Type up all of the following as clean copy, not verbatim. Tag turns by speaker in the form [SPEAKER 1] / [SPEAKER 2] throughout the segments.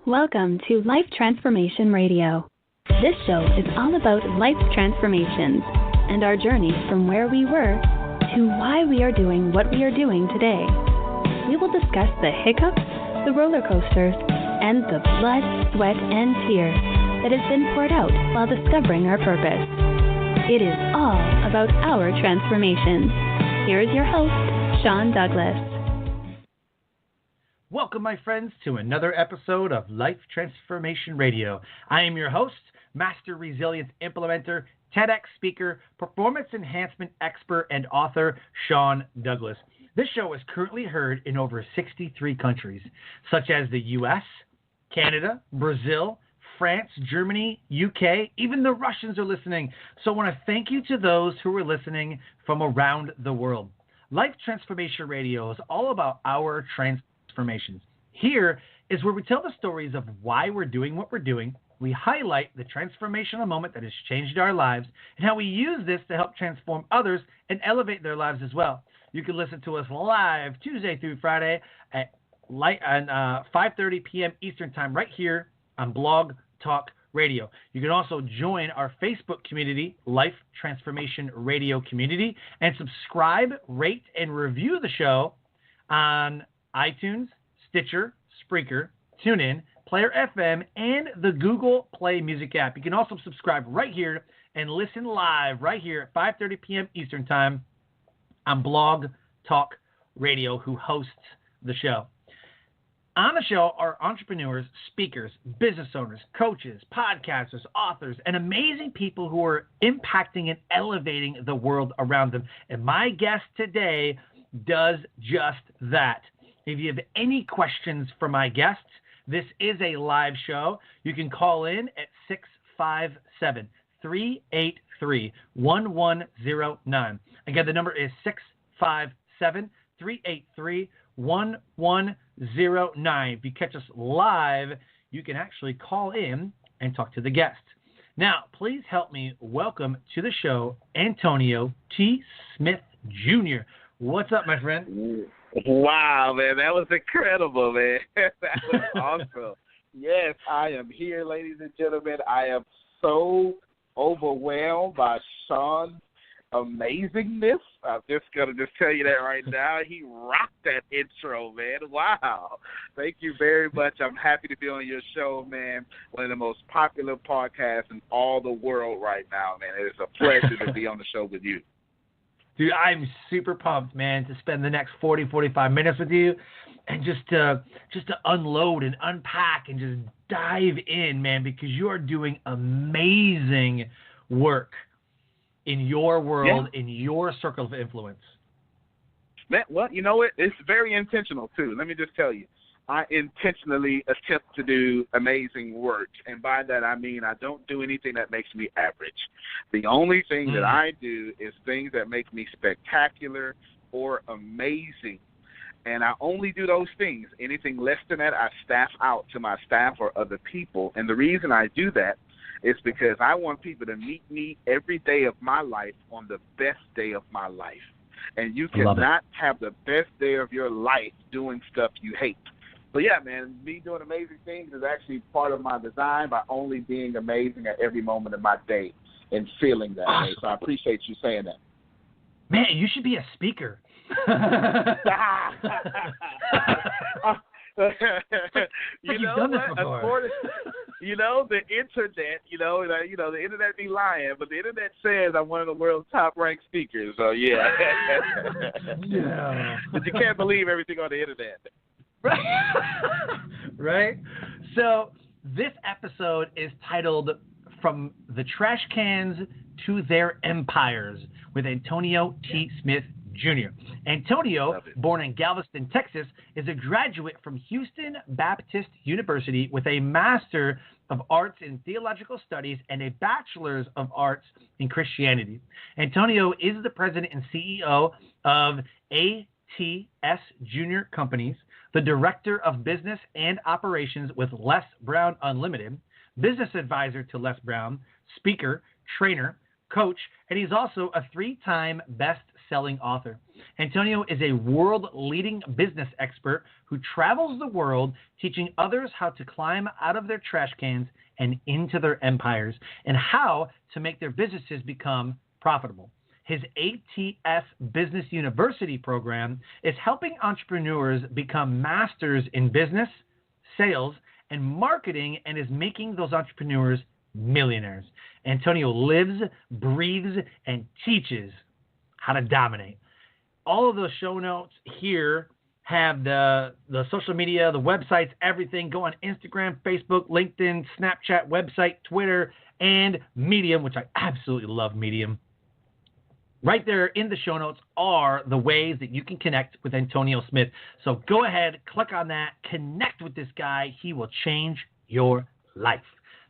[SPEAKER 1] Welcome to Life Transformation Radio. This show is all about life transformations and our journey from where we were to why we are doing what we are doing today. We will discuss the hiccups, the roller coasters, and the blood, sweat, and tears that has been poured out while discovering our purpose. It is all about our transformations. Here is your host, Sean Douglas.
[SPEAKER 2] Welcome, my friends, to another episode of Life Transformation Radio. I am your host, Master Resilience Implementer, TEDx speaker, performance enhancement expert, and author, Sean Douglas. This show is currently heard in over 63 countries, such as the U.S., Canada, Brazil, France, Germany, UK, even the Russians are listening. So I want to thank you to those who are listening from around the world. Life Transformation Radio is all about our transformations. Here is where we tell the stories of why we're doing what we're doing. We highlight the transformational moment that has changed our lives and how we use this to help transform others and elevate their lives as well. You can listen to us live Tuesday through Friday at 5:30 p.m. Eastern Time right here on Blog Talk Radio. You can also join our Facebook community, Life Transformation Radio Community, and subscribe, rate, and review the show on iTunes, Stitcher, Spreaker, TuneIn, Player FM, and the Google Play Music app. You can also subscribe right here and listen live right here at 5:30 p.m. Eastern Time on Blog Talk Radio, who hosts the show. On the show are entrepreneurs, speakers, business owners, coaches, podcasters, authors, and amazing people who are impacting and elevating the world around them. And my guest today does just that. If you have any questions for my guests, this is a live show. You can call in at 657-383-1109. Again, the number is 657-383-1109. If you catch us live, you can actually call in and talk to the guest. Now, please help me welcome to the show Antonio T. Smith Jr. What's up, my friend?
[SPEAKER 3] Wow, man, that was incredible, man. That was awesome. Yes, I am here, ladies and gentlemen. I am so overwhelmed by Sean's amazingness. I'm just going to tell you that right now. He rocked that intro, man. Wow. Thank you very much. I'm happy to be on your show, man. One of the most popular podcasts in all the world right now, man. It is a pleasure to be on the show with you.
[SPEAKER 2] Dude, I'm super pumped, man, to spend the next 40, 45 minutes with you and just to unload and unpack and just dive in, man, because you are doing amazing work in your world, in your circle of influence.
[SPEAKER 3] Man, well, you know what? It's very intentional, too. Let me just tell you. I intentionally attempt to do amazing work, and by that I mean I don't do anything that makes me average. The only thing that I do is things that make me spectacular or amazing, and I only do those things. Anything less than that, I staff out to my staff or other people, and the reason I do that is because I want people to meet me every day of my life on the best day of my life, and you cannot have the best day of your life doing stuff you hate. So, yeah, man, me doing amazing things is actually part of my design by only being amazing at every moment of my day and feeling that way. So I appreciate you saying that.
[SPEAKER 2] Man, you should be a speaker.
[SPEAKER 3] You've done this before. You know, the internet, the internet be lying, but the internet says I'm one of the world's top-ranked speakers. So, yeah.
[SPEAKER 2] Yeah.
[SPEAKER 3] But you can't believe everything on the internet.
[SPEAKER 2] Right? So this episode is titled From the Trash Cans to Their Empires with Antonio T. Smith Jr. Antonio, born in Galveston, Texas, is a graduate from Houston Baptist University with a Master of Arts in Theological Studies and a Bachelors of Arts in Christianity. Antonio is the president and CEO of ATS Jr Companies, the Director of Business and Operations with Les Brown Unlimited, business advisor to Les Brown, speaker, trainer, coach, and he's also a 3-time Best best-selling author. Antonio is a world-leading business expert who travels the world teaching others how to climb out of their trash cans and into their empires, and how to make their businesses become profitable. His ATS Business University program is helping entrepreneurs become masters in business, sales, and marketing, and is making those entrepreneurs millionaires. Antonio lives, breathes, and teaches how to dominate. All of those show notes here have the social media, the websites, everything. Go on Instagram, Facebook, LinkedIn, Snapchat, website, Twitter, and Medium, which I absolutely love Medium. Right there in the show notes are the ways that you can connect with Antonio Smith. So go ahead, click on that, connect with this guy. He will change your life.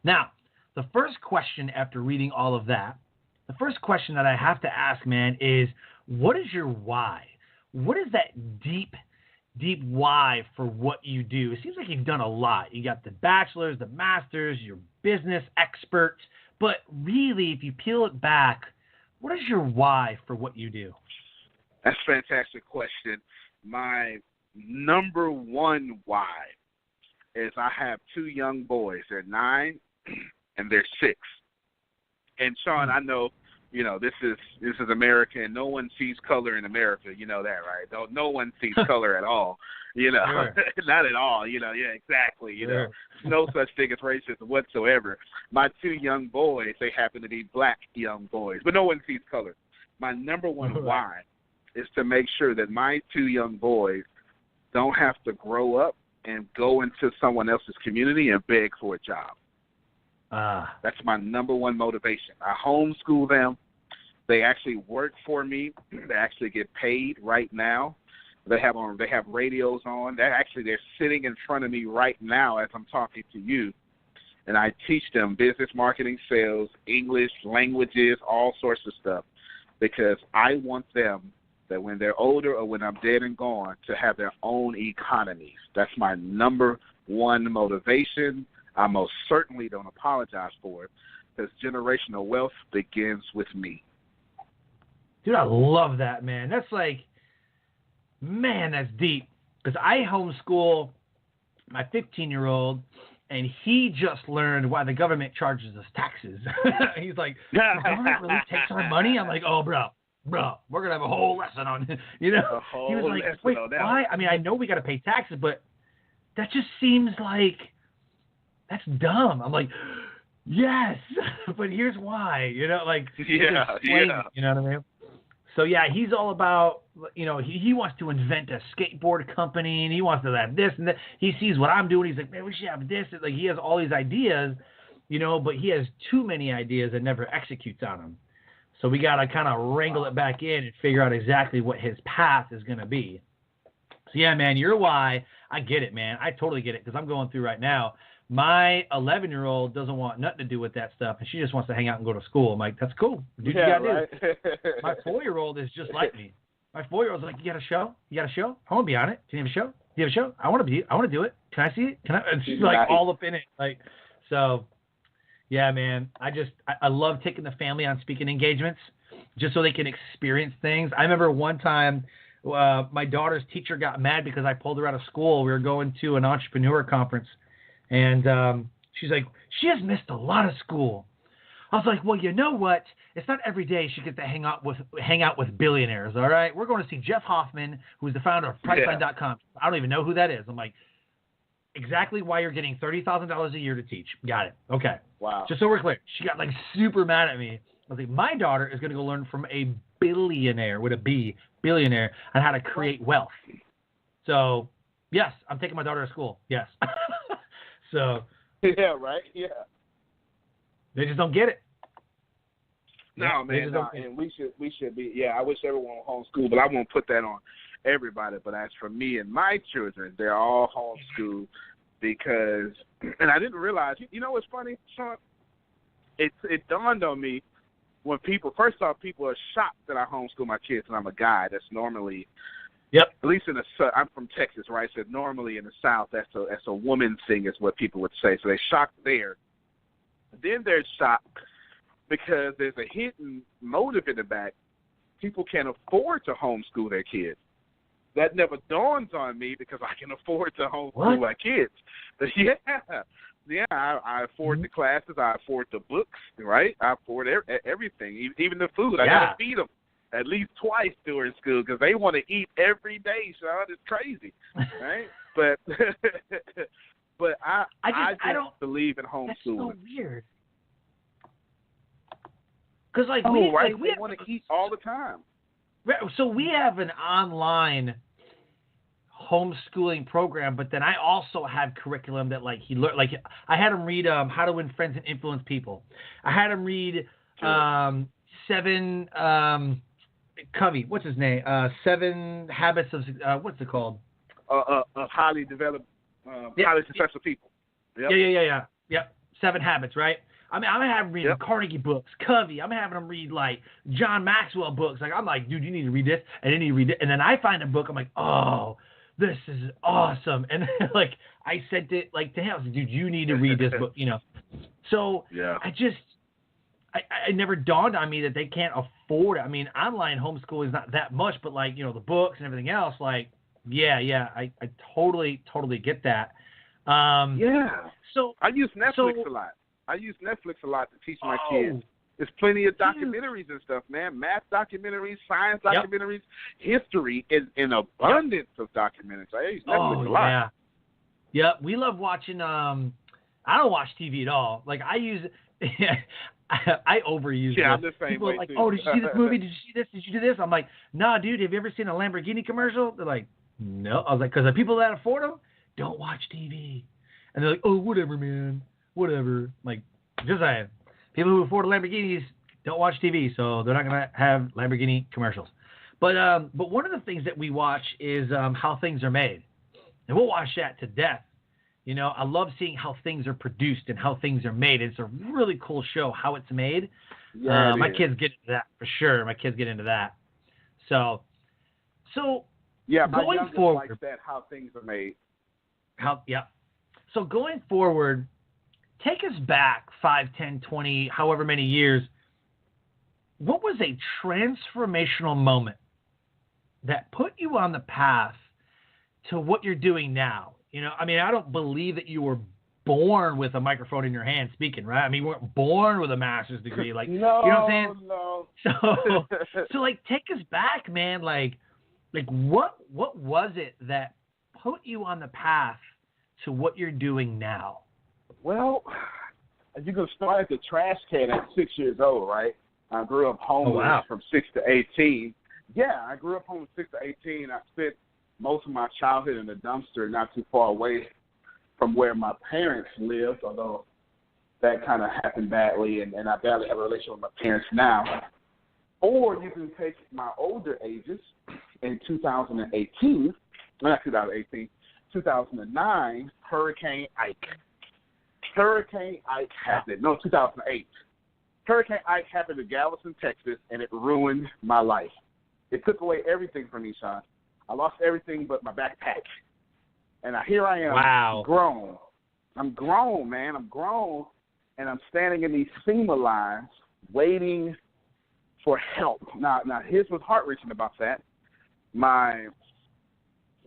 [SPEAKER 2] Now, the first question after reading all of that, the first question that I have to ask, man, is what is your why? What is that deep why for what you do? It seems like you've done a lot. You got the bachelor's, the master's, you're business expert. But really, if you peel it back, what is your why for what you do?
[SPEAKER 3] That's a fantastic question. My number one why is I have two young boys. They're 9 and they're 6. And Sean, I know, this is America, and no one sees color in America. You know that, right? No one sees color at all. Sure. Not at all. Yeah, exactly.
[SPEAKER 2] Sure.
[SPEAKER 3] No such thing as racism whatsoever. My two young boys, they happen to be black young boys, but no one sees color. My number one why is to make sure that my two young boys don't have to grow up and go into someone else's community and beg for a job. That's my number one motivation. I homeschool them. They actually work for me. They actually get paid right now. They have radios on. They're sitting in front of me right now as I'm talking to you, and I teach them business, marketing, sales, English, languages, all sorts of stuff, because I want them that when they're older or when I'm dead and gone to have their own economies. That's my number one motivation. I most certainly don't apologize for it, because generational wealth begins with me.
[SPEAKER 2] Dude, I love that, man. That's that's deep. Because I homeschool my 15-year-old, and he just learned why the government charges us taxes. He's like, the government really takes our money? I'm like, oh, bro, we're going to have a whole lesson on it. He was like, wait, why? I mean, I know we got to pay taxes, but that just seems like that's dumb. I'm like, yes, but here's why. You know what I mean? So, yeah, he's all about, he wants to invent a skateboard company, and he wants to have this and that. He sees what I'm doing. He's like, man, we should have this. Like, he has all these ideas, but he has too many ideas and never executes on them. So we got to kind of wrangle it back in and figure out exactly what his path is going to be. So, yeah, man, your why, I get it, man. I totally get it, because I'm going through right now. My 11-year-old doesn't want nothing to do with that stuff, and she just wants to hang out and go to school. I'm like, that's cool. Do what you got to do. My 4-year-old is just like me. My 4-year-old's like, you got a show? I want to be on it. Can you have a show? Do you have a show? I want to do it. Can I see it? And she's like all up in it. So, yeah, man. I love taking the family on speaking engagements just so they can experience things. I remember one time my daughter's teacher got mad because I pulled her out of school. We were going to an entrepreneur conference. And she's like, she has missed a lot of school. I was like, well, you know what? It's not every day she gets to hang out with billionaires, all right? We're going to see Jeff Hoffman, who's the founder of Priceline.com. I don't even know who that is. I'm like, exactly why you're getting $30,000 a year to teach. Got it. Okay.
[SPEAKER 3] Wow.
[SPEAKER 2] Just so we're clear. She got super mad at me. I was like, my daughter is going to go learn from a billionaire, with a B, billionaire, on how to create wealth. So, yes, I'm taking my daughter to school. Yes. So
[SPEAKER 3] yeah, right. Yeah,
[SPEAKER 2] they just don't get it.
[SPEAKER 3] No, man. No. And we should be. Yeah, I wish everyone was homeschooled, but I won't put that on everybody. But as for me and my children, they're all homeschooled because. And I didn't realize. You know what's funny, Sean? It dawned on me when people are shocked that I homeschool my kids, and I'm a guy. That's normally.
[SPEAKER 2] Yep.
[SPEAKER 3] At least I'm from Texas, right? So normally in the South, that's a woman thing, is what people would say. So they're shocked there. Then they're shocked because there's a hidden motive in the back people can't afford to homeschool their kids. That never dawns on me because I can afford to homeschool my kids. But I afford the classes, I afford the books, right? I afford everything, even the food. I got to feed them at least twice during school because they want to eat every day, Sean. It's crazy, right? But I don't believe in homeschooling.
[SPEAKER 2] That's so weird. Because
[SPEAKER 3] we want to eat all the time.
[SPEAKER 2] So we have an online homeschooling program, but then I also have curriculum that he learned. I had him read How to Win Friends and Influence People. I had him read 7 Covey. What's his name? 7 Habits of what's it called?
[SPEAKER 3] Of highly developed, highly successful people. Yep.
[SPEAKER 2] Yeah. 7 Habits, right? I mean, I'm gonna have him read Carnegie books, Covey. I'm having him read John Maxwell books. I'm like, dude, you need to read this, and then you read it, and then I find a book. I'm like, oh, this is awesome, and I sent it to him. I was like, dude, you need to read this book, So I never dawned on me that they can't afford it. I mean, online homeschool is not that much, but the books and everything else, I totally get that. So
[SPEAKER 3] I use Netflix a lot. I use Netflix a lot to teach my kids. There's plenty of documentaries and stuff, man. Math documentaries, science documentaries, history is an abundance of documentaries. I use Netflix a lot.
[SPEAKER 2] Yeah, we love watching. I don't watch TV at all. I use. I overuse it.
[SPEAKER 3] Yeah, I'm the same
[SPEAKER 2] People
[SPEAKER 3] way
[SPEAKER 2] are
[SPEAKER 3] too.
[SPEAKER 2] oh, did you see this movie? Did you see this? Did you do this? I'm like, nah, dude. Have you ever seen a Lamborghini commercial? They're like, no. I was like, because the people that afford them don't watch TV, and they're like, oh, whatever, man. Whatever. Just saying. People who afford Lamborghinis don't watch TV, so they're not going to have Lamborghini commercials. But one of the things that we watch is how things are made. And we'll watch that to death. I love seeing how things are produced and how things are made. It's a really cool show, how it's made.
[SPEAKER 3] Yeah,
[SPEAKER 2] my kids get into that for sure. My kids get into that. So
[SPEAKER 3] yeah, my
[SPEAKER 2] going
[SPEAKER 3] youngest
[SPEAKER 2] forward,
[SPEAKER 3] likes that, how things are made.
[SPEAKER 2] So going forward, take us back 5, 10, 20, however many years. What was a transformational moment that put you on the path to what you're doing now? I mean, I don't believe that you were born with a microphone in your hand speaking, right? I mean, you weren't born with a master's degree.
[SPEAKER 3] No,
[SPEAKER 2] you know what I'm saying?
[SPEAKER 3] No.
[SPEAKER 2] So take us back, man. What was it that put you on the path to what you're doing now?
[SPEAKER 3] Well, as you can start at the trash can at 6 years old, right? I grew up homeless from 6 to 18. Yeah, I grew up homeless 6 to 18. I spent most of my childhood in a dumpster not too far away from where my parents lived, although that kind of happened badly, and I barely have a relationship with my parents now. Or you can take my older ages in 2018, 2009, Hurricane Ike. Hurricane Ike happened. No, 2008. Hurricane Ike happened in Galveston, Texas, and it ruined my life. It took away everything from me, Sean. I lost everything but my backpack. And here I am, grown. I'm grown, man. I'm grown, and I'm standing in these FEMA lines waiting for help. Now here's what's heart-wrenching about that. My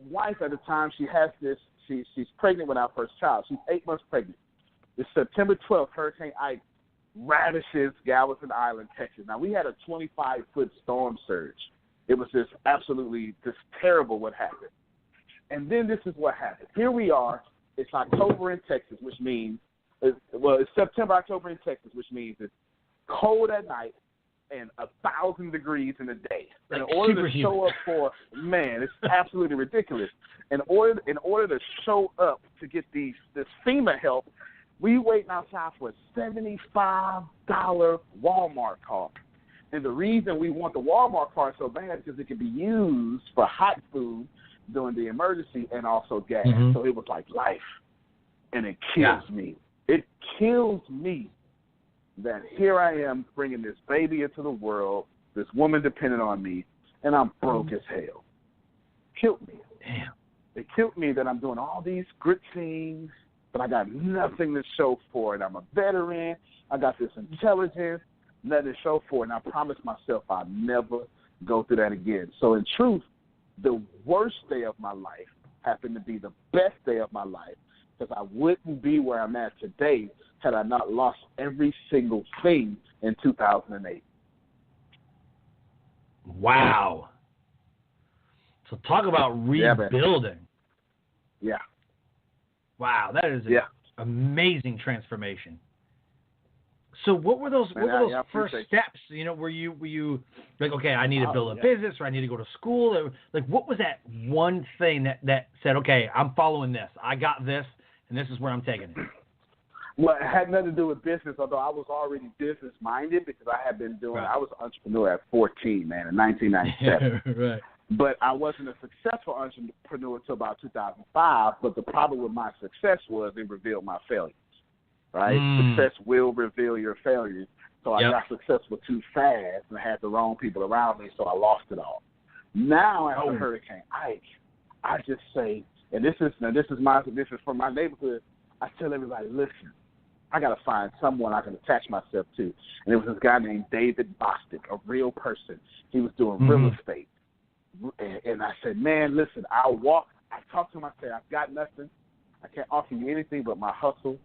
[SPEAKER 3] wife at the time, she has this, she's pregnant with our first child. She's 8 months pregnant. It's September 12th, Hurricane Ike ravishes Galveston Island, Texas. Now, we had a 25-foot storm surge. It was just absolutely just terrible what happened. And then this is what happened. Here we are. It's October in Texas, which means, it's September, October in Texas, which means it's cold at night and 1,000 degrees in the day. In order to show up it's absolutely ridiculous. In order to show up to get this FEMA help, we waiting outside for a $75 Walmart car. And the reason we want the Walmart car so bad is because it can be used for hot food during the emergency and also gas. Mm-hmm. So it was like life. And it kills me. It kills me that here I am bringing this baby into the world, this woman dependent on me, and I'm broke as hell. Killed me.
[SPEAKER 2] Damn.
[SPEAKER 3] It killed me that I'm doing all these grit scenes, but I got nothing to show for it. I'm a veteran. I got this intelligence, nothing to show for it. And I promised myself I'd never go through that again. So in truth, the worst day of my life happened to be the best day of my life, because I wouldn't be where I'm at today had I not lost every single thing in 2008.
[SPEAKER 2] Wow. So talk about rebuilding.
[SPEAKER 3] Yeah.
[SPEAKER 2] Wow, that is an amazing transformation. So what were those first steps? You know, were you like, okay, I need to build a business, or I need to go to school? Or, like, what was that one thing that said, okay, I'm following this. I got this, and this is where I'm taking it?
[SPEAKER 3] Well, it had nothing to do with business, although I was already business-minded, because I had been doing, I was an entrepreneur at 14, man, in 1997.
[SPEAKER 2] Right.
[SPEAKER 3] But I wasn't a successful entrepreneur until about 2005, but the problem with my success was it revealed my failures, right? Success will reveal your failures. So I got successful too fast and had the wrong people around me, so I lost it all. Now after Hurricane Ike, I just say, and this is from my neighborhood, I tell everybody, listen, I got to find someone I can attach myself to. And it was this guy named David Bostic, a real person. He was doing real estate. And I said, man, listen, I talked to him, I said, I've got nothing. I can't offer you anything but my hustle.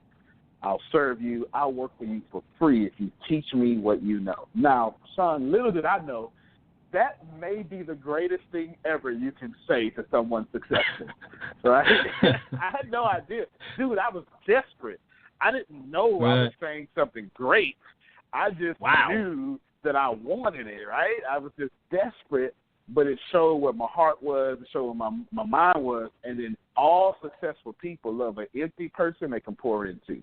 [SPEAKER 3] I'll serve you. I'll work for you for free if you teach me what you know. Now, son, little did I know, that may be the greatest thing ever you can say to someone successful, right? I had no idea. Dude, I was desperate. I didn't know I was saying something great. I just knew that I wanted it, right? I was just desperate, but it showed what my heart was, it showed what my mind was, and then all successful people love an empty person they can pour into.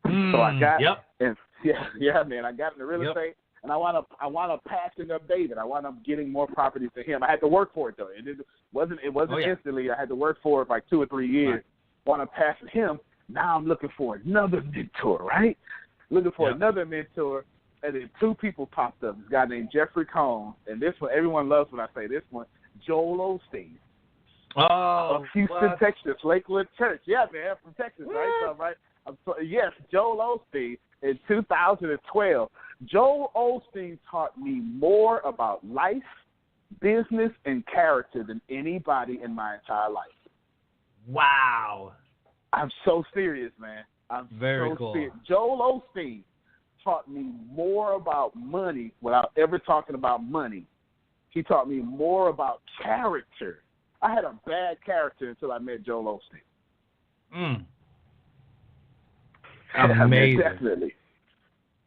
[SPEAKER 3] So I got, and man, I got into real estate, and I wound up passing up David. I wound up getting more properties than him. I had to work for it though. It wasn't instantly. I had to work for it for like 2 or 3 years. Wound up passing him. Now I'm looking for another mentor, right? Looking for another mentor, and then 2 people popped up. This guy named Jeffrey Combs, and this one everyone loves when I say this one. Joel Osteen. Of Houston, Texas, Lakewood Church. Yeah, man, from Texas, right? So, right. Yes, Joel Osteen in 2012. Joel Osteen taught me more about life, business, and character than anybody in my entire life.
[SPEAKER 2] Wow.
[SPEAKER 3] I'm so serious, man. I'm
[SPEAKER 2] very
[SPEAKER 3] so
[SPEAKER 2] cool.
[SPEAKER 3] Serious. Joel Osteen taught me more about money without ever talking about money. He taught me more about character. I had a bad character until I met Joel Osteen.
[SPEAKER 2] Amazing.
[SPEAKER 3] Definitely.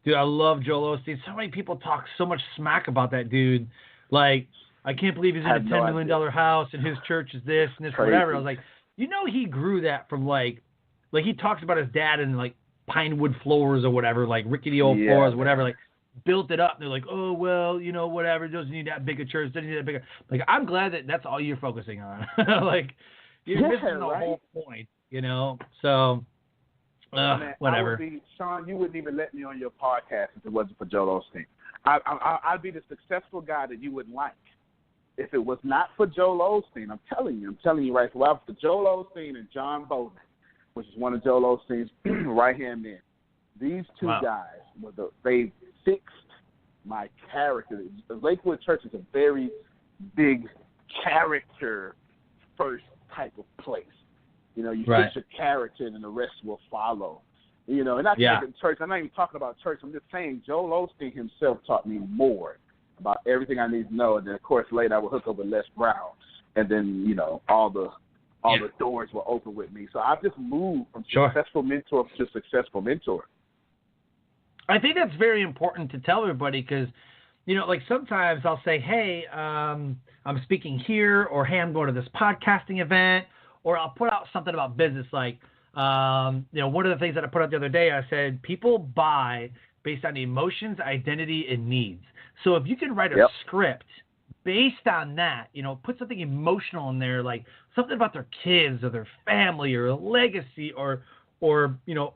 [SPEAKER 2] Dude, I love Joel Osteen. So many people talk so much smack about that dude. Like, I can't believe he's in a $10 million house and his church is this and this, whatever. I was like, you know, he grew that from like he talks about his dad and like pine wood floors or whatever, like rickety old floors, whatever, like built it up. And they're like, oh, well, you know, whatever. Doesn't need that big a church. Doesn't need that big. Like, I'm glad that that's all you're focusing on. Like, you're missing the whole point, you know? So,
[SPEAKER 3] man,
[SPEAKER 2] whatever.
[SPEAKER 3] Sean, you wouldn't even let me on your podcast if it wasn't for Joel Osteen. I'd be the successful guy that you wouldn't like. If it was not for Joel Osteen, I'm telling you right. Well, for Joel Osteen and John Bowden, which is one of Joel Osteen's right-hand men, these 2 guys, they fixed my character. The Lakewood Church is a very big character-first type of place. You know, you fix your character and the rest will follow. You know, and not just church. I'm not even talking about church. I'm just saying Joel Osteen himself taught me more about everything I need to know. And then, of course, later I would hook up with Les Brown. And then, you know, all the doors were open with me. So I've just moved from successful mentor to successful mentor.
[SPEAKER 2] I think that's very important to tell everybody because, you know, like sometimes I'll say, hey, I'm speaking here, or hey, I'm going to this podcasting event, or I'll put out something about business. Like, you know, one of the things that I put out the other day, I said, people buy based on emotions, identity, and needs. So if you can write a script based on that, you know, put something emotional in there, like something about their kids or their family or a legacy or you know,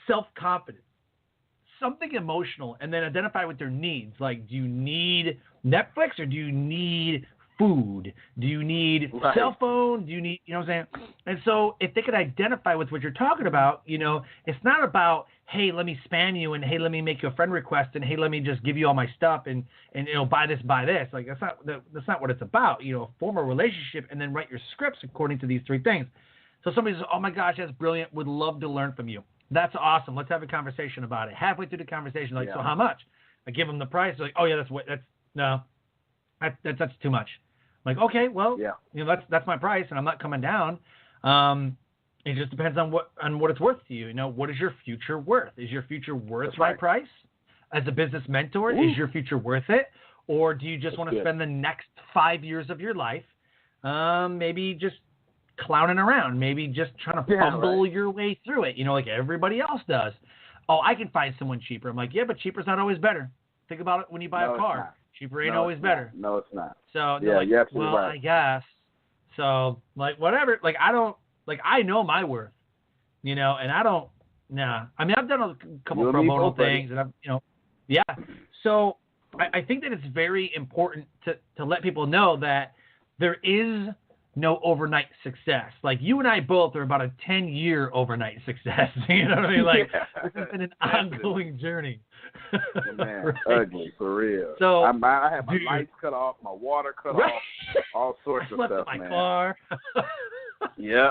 [SPEAKER 2] self-confidence, something emotional, and then identify with their needs. Like, do you need Netflix or do you need food? Do you need cell phone? Do you need, you know what I'm saying? And so if they could identify with what you're talking about, you know, it's not about, hey, let me spam you, and hey, let me make you a friend request, and hey, let me just give you all my stuff, and you know, buy this. Like, that's not what it's about. You know, form a relationship and then write your scripts according to these three things. So somebody says, oh my gosh, that's brilliant. Would love to learn from you. That's awesome. Let's have a conversation about it. Halfway through the conversation, like, so how much? I give them the price. They're like, oh yeah, that's too much. I'm like, okay, well, you know, that's my price, and I'm not coming down. It just depends on what it's worth to you. You know, what is your future worth? Is your future worth my price? As a business mentor, is your future worth it? Or do you just want to spend the next 5 years of your life maybe just clowning around, maybe just trying to fumble your way through it, you know, like everybody else does? Oh, I can find someone cheaper. I'm like, yeah, but cheaper's not always better. Think about it when you buy a car. Cheaper ain't always better.
[SPEAKER 3] No, it's not.
[SPEAKER 2] So they're like, well, I guess. So, like, whatever. Like, I know my worth, you know, and I don't, I mean, I've done a couple pro bono things, and I've, you know, So I think that it's very important to let people know that there is no overnight success. Like, you and I both are about a 10-year overnight success. You know what I mean? Like, this has been an ongoing journey.
[SPEAKER 3] Man, ugly, for real.
[SPEAKER 2] So
[SPEAKER 3] I have my lights cut off, my water cut off, all sorts of stuff,
[SPEAKER 2] my car.
[SPEAKER 3] Yeah,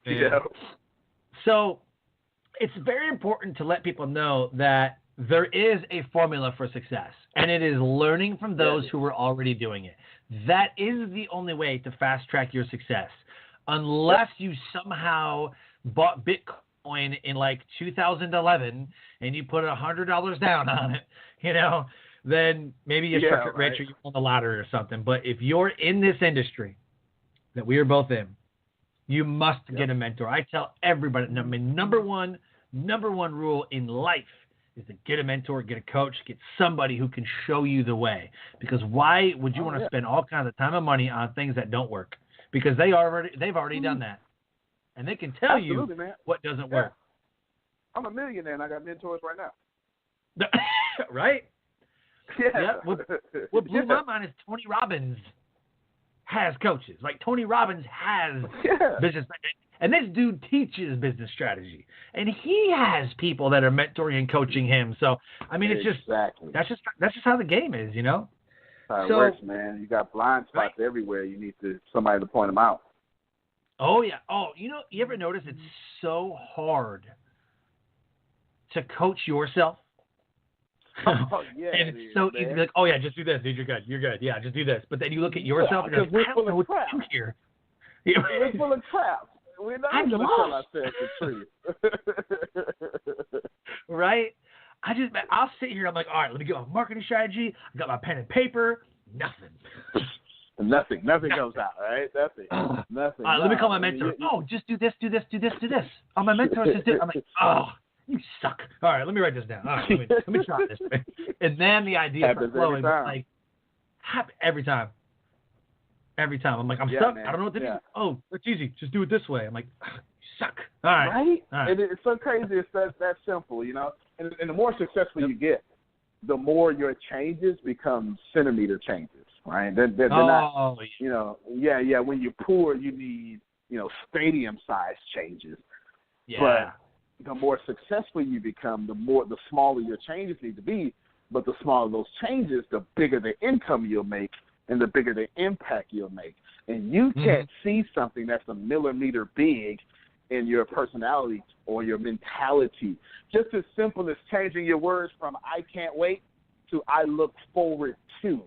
[SPEAKER 2] man. So it's very important to let people know that there is a formula for success, and it is learning from those who are already doing it. That is the only way to fast track your success. Unless you somehow bought Bitcoin in like 2011 and you put $100 down on it, you know, then maybe you struck it rich or you won the lottery or something. But if you're in this industry that we are both in, you must get a mentor. I tell everybody, my number one rule in life is to get a mentor, get a coach, get somebody who can show you the way. Because why would you want to spend all kinds of time and money on things that don't work? Because they've already done that, and they can tell you what doesn't work.
[SPEAKER 3] I'm a millionaire, and I got mentors right now.
[SPEAKER 2] Right? Yeah. What blew my mind is Tony Robbins has coaches. Like, Tony Robbins has business. And this dude teaches business strategy, and he has people that are mentoring and coaching him. So, I mean, it's just that's just how the game is, you know.
[SPEAKER 3] That's how it works, man. You got blind spots everywhere. You need somebody to point them out.
[SPEAKER 2] Oh yeah. Oh, you know, you ever notice it's so hard to coach yourself?
[SPEAKER 3] Oh, yeah,
[SPEAKER 2] and it's so easy to be like, oh yeah, just do this, dude. You're good. Yeah, just do this. But then you look at yourself and you're like, I don't know what to do here.
[SPEAKER 3] We're full of crap. We're not going to tell ourselves the truth.
[SPEAKER 2] Right? I'll sit here. I'm like, all right, let me get my marketing strategy. I got my pen and paper.
[SPEAKER 3] Nothing goes out, right? Nothing.
[SPEAKER 2] All right, let me call my mentor. Just do this. Oh, my mentor says do. I'm like, oh, you suck. All right, let me write this down. All right, let me try this. And then the idea starts flowing. Like, every time. Every time. I'm like, I'm stuck. Man. I don't know what to do. Oh, it's easy. Just do it this way. I'm like, you suck. All right.
[SPEAKER 3] Right?
[SPEAKER 2] All right.
[SPEAKER 3] It's so crazy. It's that simple, you know? And the more successful you get, the more your changes become centimeter changes, right? They're not, you know, when you're poor, you need, you know, stadium-sized changes.
[SPEAKER 2] Yeah.
[SPEAKER 3] But the more successful you become, the smaller your changes need to be. But the smaller those changes, the bigger the income you'll make, and the bigger the impact you'll make. And you can't see something that's a millimeter big in your personality or your mentality. Just as simple as changing your words from I can't wait to I look forward to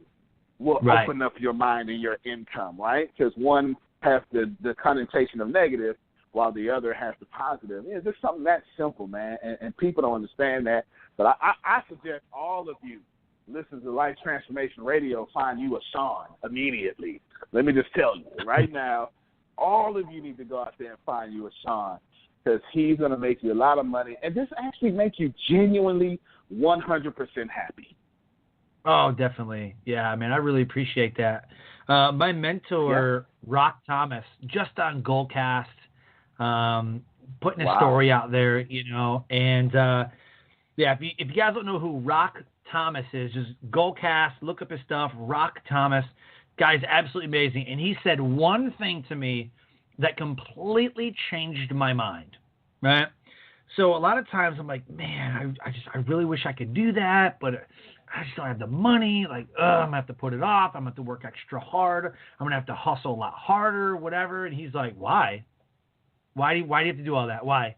[SPEAKER 3] will open up your mind and your income, right? Because one has the connotation of negative while the other has the positive. It's just something that simple, man, and people don't understand that. But I suggest all of you listen to Life Transformation Radio, find you a Sean immediately. Let me just tell you, right now, all of you need to go out there and find you a Sean, because he's going to make you a lot of money and just actually make you genuinely 100% happy.
[SPEAKER 2] Oh, definitely. Yeah, man, I really appreciate that. My mentor, Rock Thomas, just on Goalcast, putting a story out there, you know, and if you guys don't know who Rock Thomas is, just Goalcast, look up his stuff. Rock Thomas, Guy's absolutely amazing. And he said one thing to me that completely changed my mind, right? So a lot of times I'm like, man, I really wish I could do that, but I just don't have the money. Like, I'm going to have to put it off. I'm going to have to work extra hard. I'm going to have to hustle a lot harder, whatever. And he's like, why? Why do you have to do all that? Why?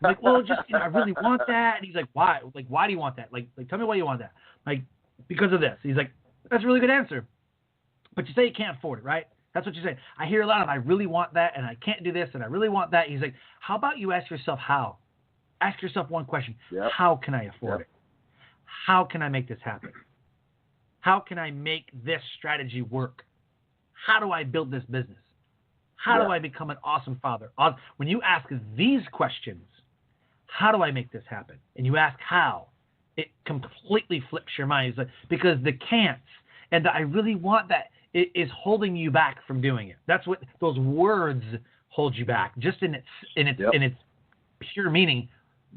[SPEAKER 2] I'm like, well, just, I really want that. And he's like, why? Like, why do you want that? Like, tell me why you want that. Like, because of this. He's like, that's a really good answer. But you say you can't afford it, right? That's what you say. I hear a lot of, I really want that, and I can't do this, and I really want that. He's like, how about you ask yourself how? Ask yourself one question. Yep. How can I afford it? How can I make this happen? How can I make this strategy work? How do I build this business? How do I become an awesome father? When you ask these questions, how do I make this happen? And you ask how, it completely flips your mind. It's like, because the can'ts and the I really want that is holding you back from doing it. That's what those words hold you back. Just in its pure meaning,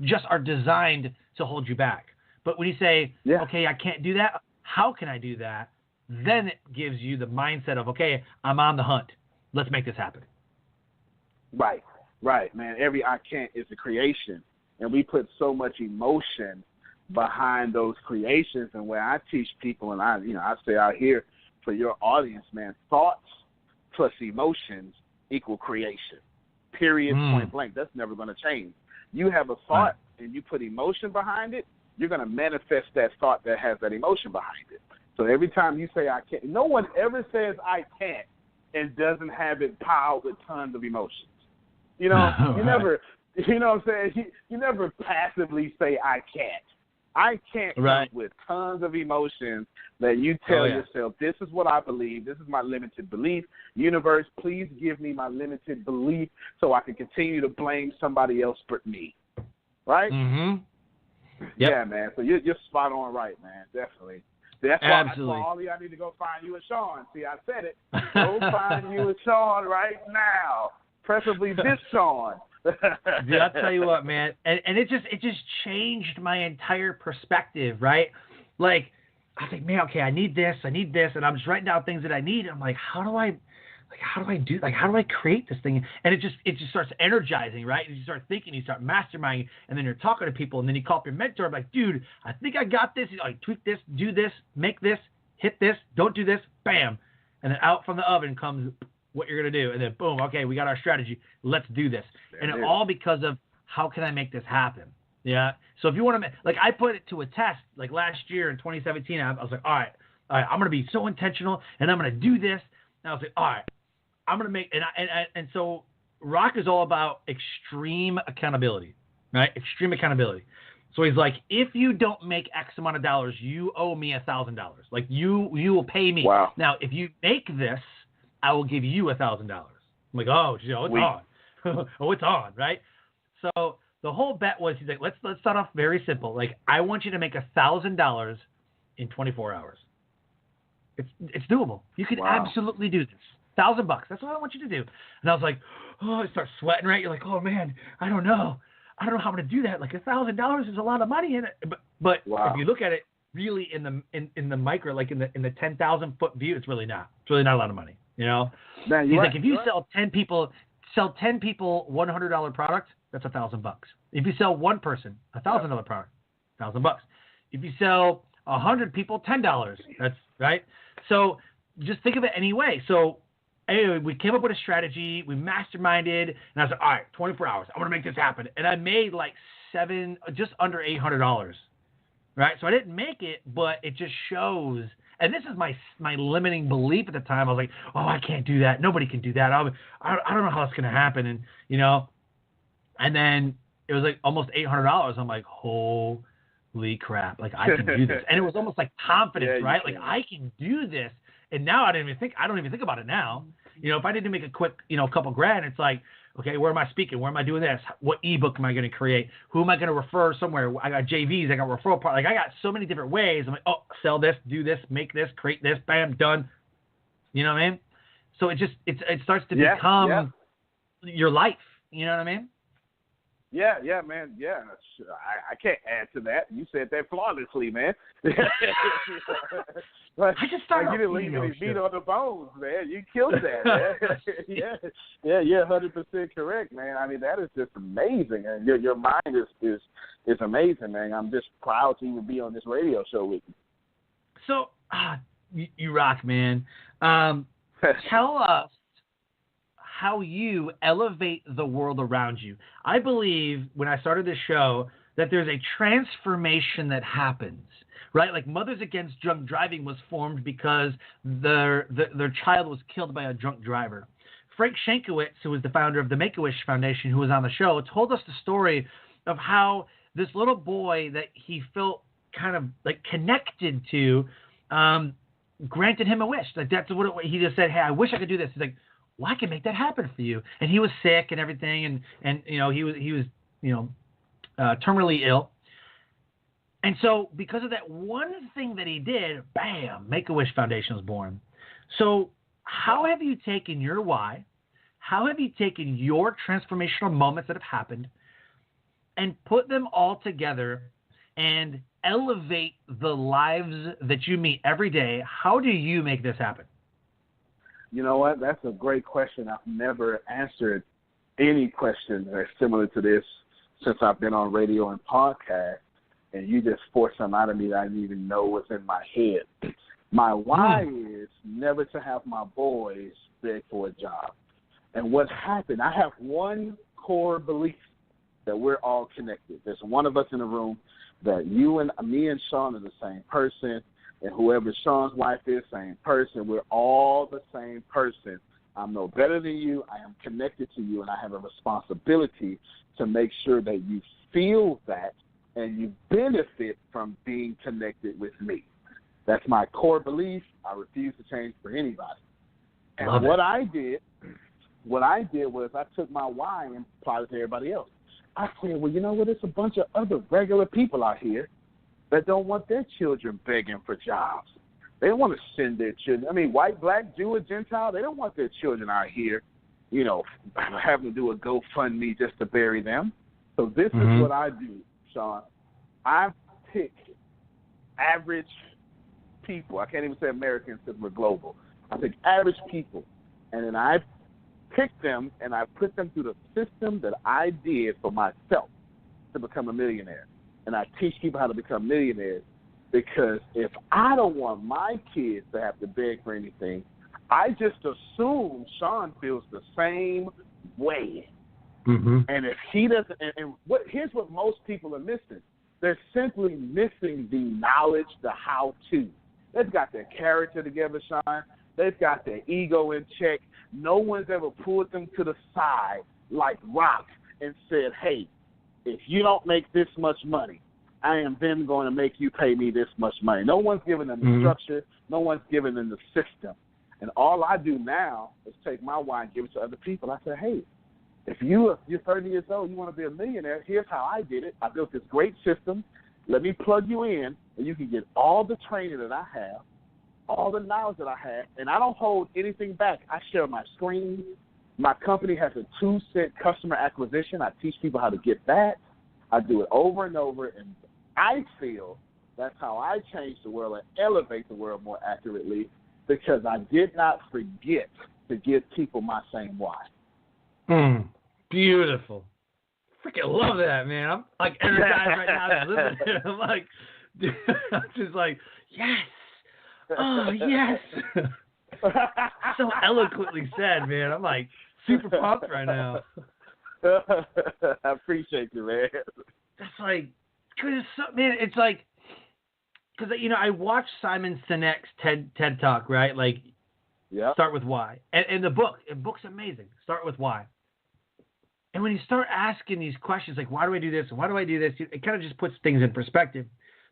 [SPEAKER 2] just are designed to hold you back. But when you say, okay, I can't do that, how can I do that? Then it gives you the mindset of, okay, I'm on the hunt. Let's make this happen.
[SPEAKER 3] Right, man. Every I can't is a creation. And we put so much emotion behind those creations. And where I teach people, and I say out here for your audience, man, thoughts plus emotions equal creation. Period, point blank. That's never going to change. You have a thought and you put emotion behind it, you're going to manifest that thought that has that emotion behind it. So every time you say I can't, no one ever says I can't and doesn't have it piled with tons of emotions. You know, you never, you know what I'm saying? You never passively say I can't. I can't come with tons of emotions that you tell yourself, this is what I believe, this is my limited belief. Universe, please give me my limited belief so I can continue to blame somebody else but me. Right?
[SPEAKER 2] Mm-hmm. Yep.
[SPEAKER 3] Yeah, man. So you're spot on right, man. Definitely. That's why all of y'all need to go find you and Sean. See, I said it. Go find you and Sean right now. Preferably this Sean.
[SPEAKER 2] Dude, I'll tell you what, man. And it just changed my entire perspective, right? Like, I was like, man, okay, I need this, and I'm just writing down things that I need. I'm like, how do I create this thing? And it just starts energizing, right? And you start thinking, you start masterminding, and then you're talking to people, and then you call up your mentor. I'm like, dude, I think I got this. Like, tweak this, do this, make this, hit this, don't do this, bam. And then out from the oven comes what you're going to do. And then boom, okay, we got our strategy. Let's do this. And it all because of how can I make this happen? Yeah. So if you want to, like, I put it to a test, like last year in 2017, I was like, all right, I'm going to be so intentional and I'm going to do this. And I was like, all right, I'm going to make, and so Rock is all about extreme accountability, right? Extreme accountability. So he's like, if you don't make X amount of dollars, you owe me $1,000. Like you will pay me.
[SPEAKER 3] Wow.
[SPEAKER 2] Now, if you make this, I will give you $1,000. I'm like, oh, it's on. Oh, it's on, right? So the whole bet was, he's like, let's start off very simple. Like, I want you to make $1,000 in 24 hours. It's doable. You can absolutely do this. $1,000. That's what I want you to do. And I was like, oh, I start sweating, right? You're like, oh man, I don't know how I'm going to do that. Like $1,000 is a lot of money in it. But if you look at it really in the micro, like in the 10,000 foot view, it's really not. It's really not a lot of money. You know,
[SPEAKER 3] man,
[SPEAKER 2] he's like, if you sell 10 people $100 product, that's $1,000. If you sell one person $1,000 product, $1,000. If you sell 100 people $10, that's right. So just think of it anyway. So anyway, we came up with a strategy, we masterminded, and I was like, all right, 24 hours, I'm gonna make this happen. And I made like just under $800. Right. So I didn't make it, but it just shows. And this is my limiting belief at the time. I was like, oh, I can't do that. Nobody can do that. I don't know how it's going to happen. And, you know, and then it was like almost $800. I'm like, holy crap. Like, I can do this. And it was almost like confidence, right? Like, I can do this. And now I don't even think about it now. You know, if I didn't make a quick, couple grand, it's like, okay, where am I speaking? Where am I doing this? What ebook am I going to create? Who am I going to refer somewhere? I got JVs. I got referral part. Like, I got so many different ways. I'm like, oh, sell this, do this, make this, create this, bam, done. You know what I mean? So it starts to become your life. You know what I mean?
[SPEAKER 3] Yeah, man. Yeah, I can't add to that. You said that flawlessly, man. But
[SPEAKER 2] I just started
[SPEAKER 3] you didn't leave any meat on the bones, man. You killed that, man. yeah, you're 100% correct, man. I mean, that is just amazing, and your mind is amazing, man. I'm just proud to even be on this radio show with you.
[SPEAKER 2] So, you rock, man. Tell us how you elevate the world around you. I believe when I started this show that there's a transformation that happens, right? Like Mothers Against Drunk Driving was formed because their child was killed by a drunk driver. Frank Shankowitz, who was the founder of the Make-A-Wish Foundation, who was on the show, told us the story of how this little boy that he felt kind of like connected to granted him a wish. Like that's what he just said, hey, I wish I could do this. He's like, well, I can make that happen for you. And he was sick and everything, and you know, he was terminally ill. And so because of that one thing that he did, bam, Make-A-Wish Foundation was born. So how have you taken your why? How have you taken your transformational moments that have happened and put them all together and elevate the lives that you meet every day? How do you make this happen?
[SPEAKER 3] You know what? That's a great question. I've never answered any question that's similar to this since I've been on radio and podcast, and you just forced something out of me that I didn't even know was in my head. My why is never to have my boys beg for a job. And what happened, I have one core belief that we're all connected. There's one of us in the room that me and Sean are the same person, and whoever Sean's wife is, same person. We're all the same person. I'm no better than you. I am connected to you, and I have a responsibility to make sure that you feel that and you benefit from being connected with me. That's my core belief. I refuse to change for anybody. And what I did was I took my why and applied it to everybody else. I said, well, you know what? There's a bunch of other regular people out here that don't want their children begging for jobs. They don't want to send their children. I mean, white, black, Jew, or Gentile, they don't want their children out here, you know, having to do a GoFundMe just to bury them. So this is what I do, Sean. I pick average people. I can't even say Americans because we're global. I pick average people, and then I pick them and I put them through the system that I did for myself to become a millionaire. And I teach people how to become millionaires, because if I don't want my kids to have to beg for anything, I just assume Sean feels the same way. And if he doesn't, here's what most people are missing. They're simply missing the knowledge, the how-to. They've got their character together, Sean. They've got their ego in check. No one's ever pulled them to the side like rock and said, hey, if you don't make this much money, I am then going to make you pay me this much money. No one's giving them the structure. No one's giving them the system. And all I do now is take my why and give it to other people. I say, hey, if you're 30 years old, you want to be a millionaire, here's how I did it. I built this great system. Let me plug you in, and you can get all the training that I have, all the knowledge that I have, and I don't hold anything back. I share my screen. My company has a 2-cent customer acquisition. I teach people how to get that. I do it over and over, and I feel that's how I change the world and elevate the world more accurately, because I did not forget to give people my same why.
[SPEAKER 2] Beautiful. Freaking love that, man. I'm like energized right now. Just listening to it. I'm like, dude, I'm just like, yes. Oh, yes. So eloquently said, man. I'm like super pumped right now.
[SPEAKER 3] I appreciate you, man.
[SPEAKER 2] That's like, cause man, it's like, cause you know I watched Simon Sinek's TED Talk, right? Like, Start with why, and the book's amazing. Start with why. And when you start asking these questions, like, why do I do this? Why do I do this? It kind of just puts things in perspective.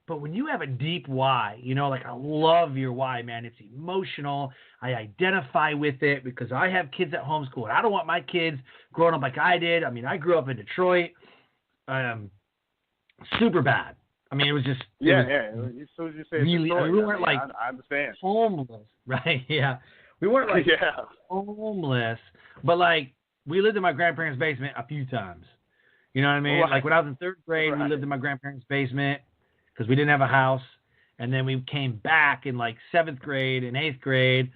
[SPEAKER 2] But when you have a deep why, you know, like I love your why, man. It's emotional. I identify with it because I have kids at homeschool. And I don't want my kids growing up like I did. I mean, I grew up in Detroit. Super bad. I mean, it was just.
[SPEAKER 3] Yeah. As soon as you say
[SPEAKER 2] really,
[SPEAKER 3] Detroit,
[SPEAKER 2] we weren't
[SPEAKER 3] I understand.
[SPEAKER 2] Homeless, right? Yeah. We weren't like homeless, but like, we lived in my grandparents' basement a few times. You know what I mean?
[SPEAKER 3] Right.
[SPEAKER 2] Like when I was in third grade, we lived in my grandparents' basement because we didn't have a house. And then we came back in like 7th grade and 8th grade,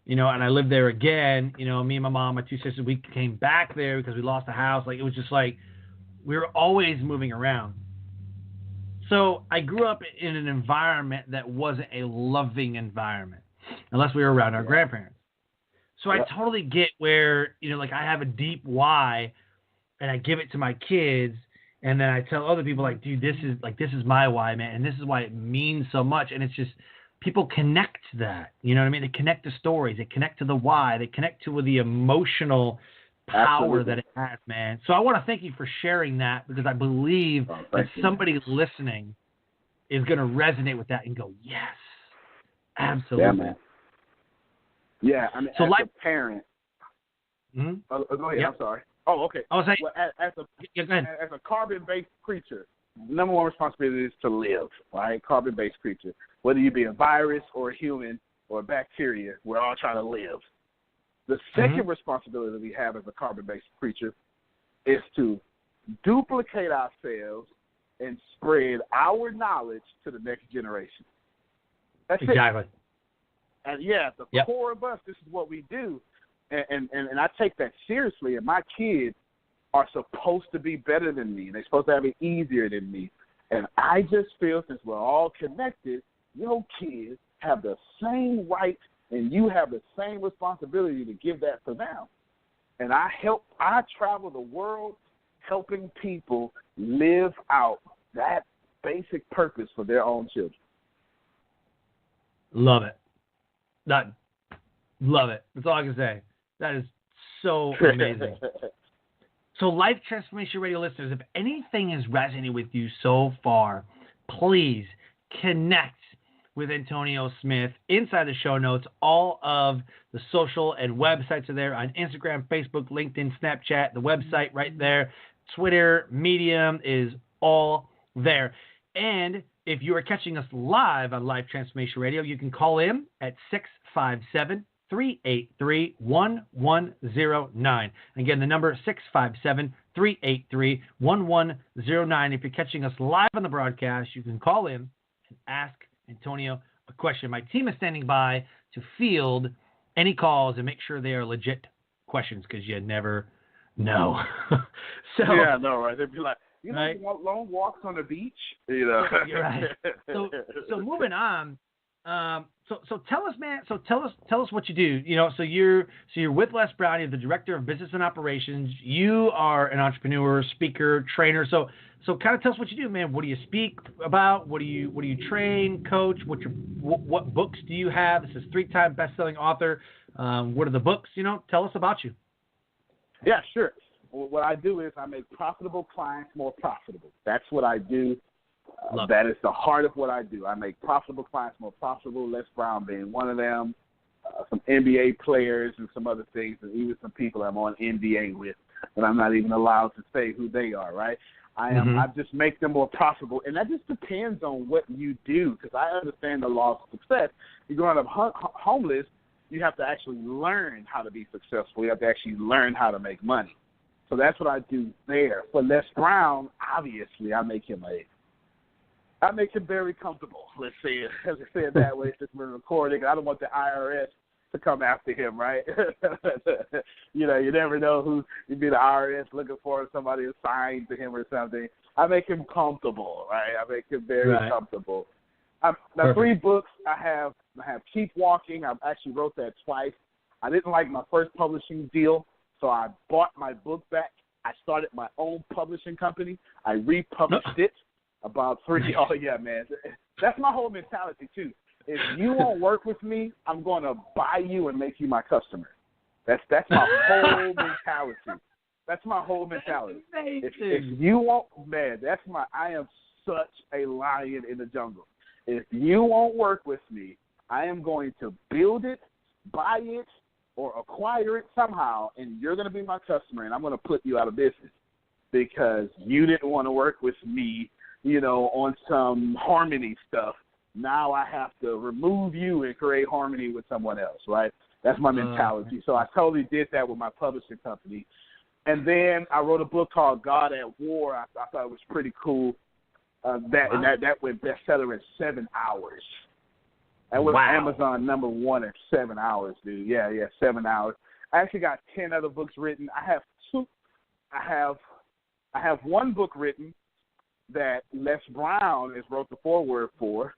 [SPEAKER 2] you know, and I lived there again. You know, me and my mom, my 2 sisters, we came back there because we lost a house. Like, it was just like we were always moving around. So I grew up in an environment that wasn't a loving environment unless we were around our grandparents. So I totally get where, you know, like I have a deep why and I give it to my kids. And then I tell other people, like, dude, this is my why, man. And this is why it means so much. And it's just, people connect to that. You know what I mean? They connect to stories. They connect to the why. They connect to the emotional power that it has, man. So I want to thank you for sharing that, because I believe that somebody listening is going to resonate with that and go, yes, absolutely.
[SPEAKER 3] Yeah, man. Yeah, I mean,
[SPEAKER 2] so
[SPEAKER 3] as
[SPEAKER 2] like
[SPEAKER 3] a parent.
[SPEAKER 2] Mm-hmm.
[SPEAKER 3] Go ahead.
[SPEAKER 2] Yep.
[SPEAKER 3] I'm sorry. Oh, okay.
[SPEAKER 2] I was like,
[SPEAKER 3] well,
[SPEAKER 2] go ahead.
[SPEAKER 3] As a carbon-based creature, number one responsibility is to live, right? Carbon-based creature. Whether you be a virus or a human or a bacteria, we're all trying to live. The second responsibility that we have as a carbon-based creature is to duplicate ourselves and spread our knowledge to the next generation. That's
[SPEAKER 2] exactly.
[SPEAKER 3] it. And yeah, the core of us, this is what we do. And I take that seriously, and my kids are supposed to be better than me. They're supposed to have it easier than me. And I just feel, since we're all connected, your kids have the same right and you have the same responsibility to give that to them. And I travel the world helping people live out that basic purpose for their own children.
[SPEAKER 2] Love it. Love it. That's all I can say. That is so amazing. So, Life Transformation Radio listeners, if anything has resonated with you so far, please connect with Antonio Smith. Inside the show notes, all of the social and websites are there on Instagram, Facebook, LinkedIn, Snapchat, the website right there. Twitter, Medium is all there. And if you are catching us live on Life Transformation Radio, you can call in at 657-383-1109. Again, the number 657-383-1109. If you're catching us live on the broadcast, you can call in and ask Antonio a question. My team is standing by to field any calls and make sure they are legit questions, because you never know.
[SPEAKER 3] Yeah, no, right? They'd be like, you know,
[SPEAKER 2] right?
[SPEAKER 3] Long walks on the beach, you know.
[SPEAKER 2] You're right. So moving on. So tell us, man. So tell us what you do. You know, so you're with Les Brown. You're the director of business and operations. You are an entrepreneur, speaker, trainer. So kind of tell us what you do, man. What do you speak about? What do you train, coach? What books do you have? This is 3-time best-selling author. What are the books? You know, tell us about you.
[SPEAKER 3] Yeah, sure. What I do is I make profitable clients more profitable. That's what I do. That is the heart of what I do. I make profitable clients more profitable, Les Brown being one of them, some NBA players and some other things, and even some people I'm on NDA with, but I'm not even allowed to say who they are, right? I just make them more profitable, and that just depends on what you do, because I understand the law of success. You're growing up homeless, you have to actually learn how to be successful. You have to actually learn how to make money. So that's what I do there. For Les Brown, obviously, I make him very comfortable. Let's say it that way, since we're recording. I don't want the IRS to come after him, right? You know, you never know who you'd be the IRS looking for, somebody assigned to him or something. I make him comfortable, right? I make him very comfortable. Now, 3 books I have Keep Walking. I actually wrote that twice. I didn't like my first publishing deal, so I bought my book back. I started my own publishing company. I republished it. About 3. Oh, yeah, man. That's my whole mentality, too. If you won't work with me, I'm going to buy you and make you my customer. That's my whole mentality. That's my whole mentality. If you won't, man, I am such a lion in the jungle. If you won't work with me, I am going to build it, buy it, or acquire it somehow, and you're going to be my customer, and I'm going to put you out of business because you didn't want to work with me, you know, on some harmony stuff. Now I have to remove you and create harmony with someone else, right? That's my mentality. So I totally did that with my publishing company. And then I wrote a book called God at War. I thought it was pretty cool. That went bestseller in 7 hours. That was Amazon #1 in 7 hours, dude. Yeah, 7 hours. I actually got 10 other books written. I have two. I have one book written that Les Brown has wrote the foreword for.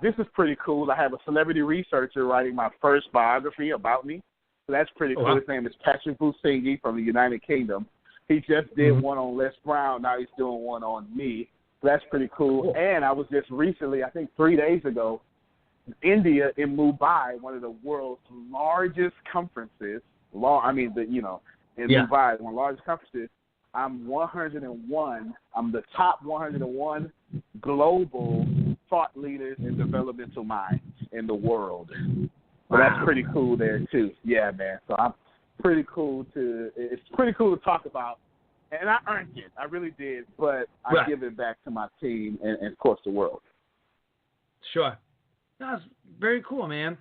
[SPEAKER 3] This is pretty cool. I have a celebrity researcher writing my first biography about me. So that's pretty cool. His name is Patrick Businghi from the United Kingdom. He just did one on Les Brown. Now he's doing one on me. So that's pretty cool. And I was just recently, I think 3 days ago, in India, in Mumbai, one of the world's largest conferences. In Mumbai, one of the largest conferences. I'm 101. I'm the top 101 global thought leaders in developmental minds in the world. So that's pretty cool there too. Yeah, man. So I'm pretty cool it's pretty cool to talk about. And I earned it. I really did. But I give it back to my team and of course, the world.
[SPEAKER 2] Sure. That's very cool, man.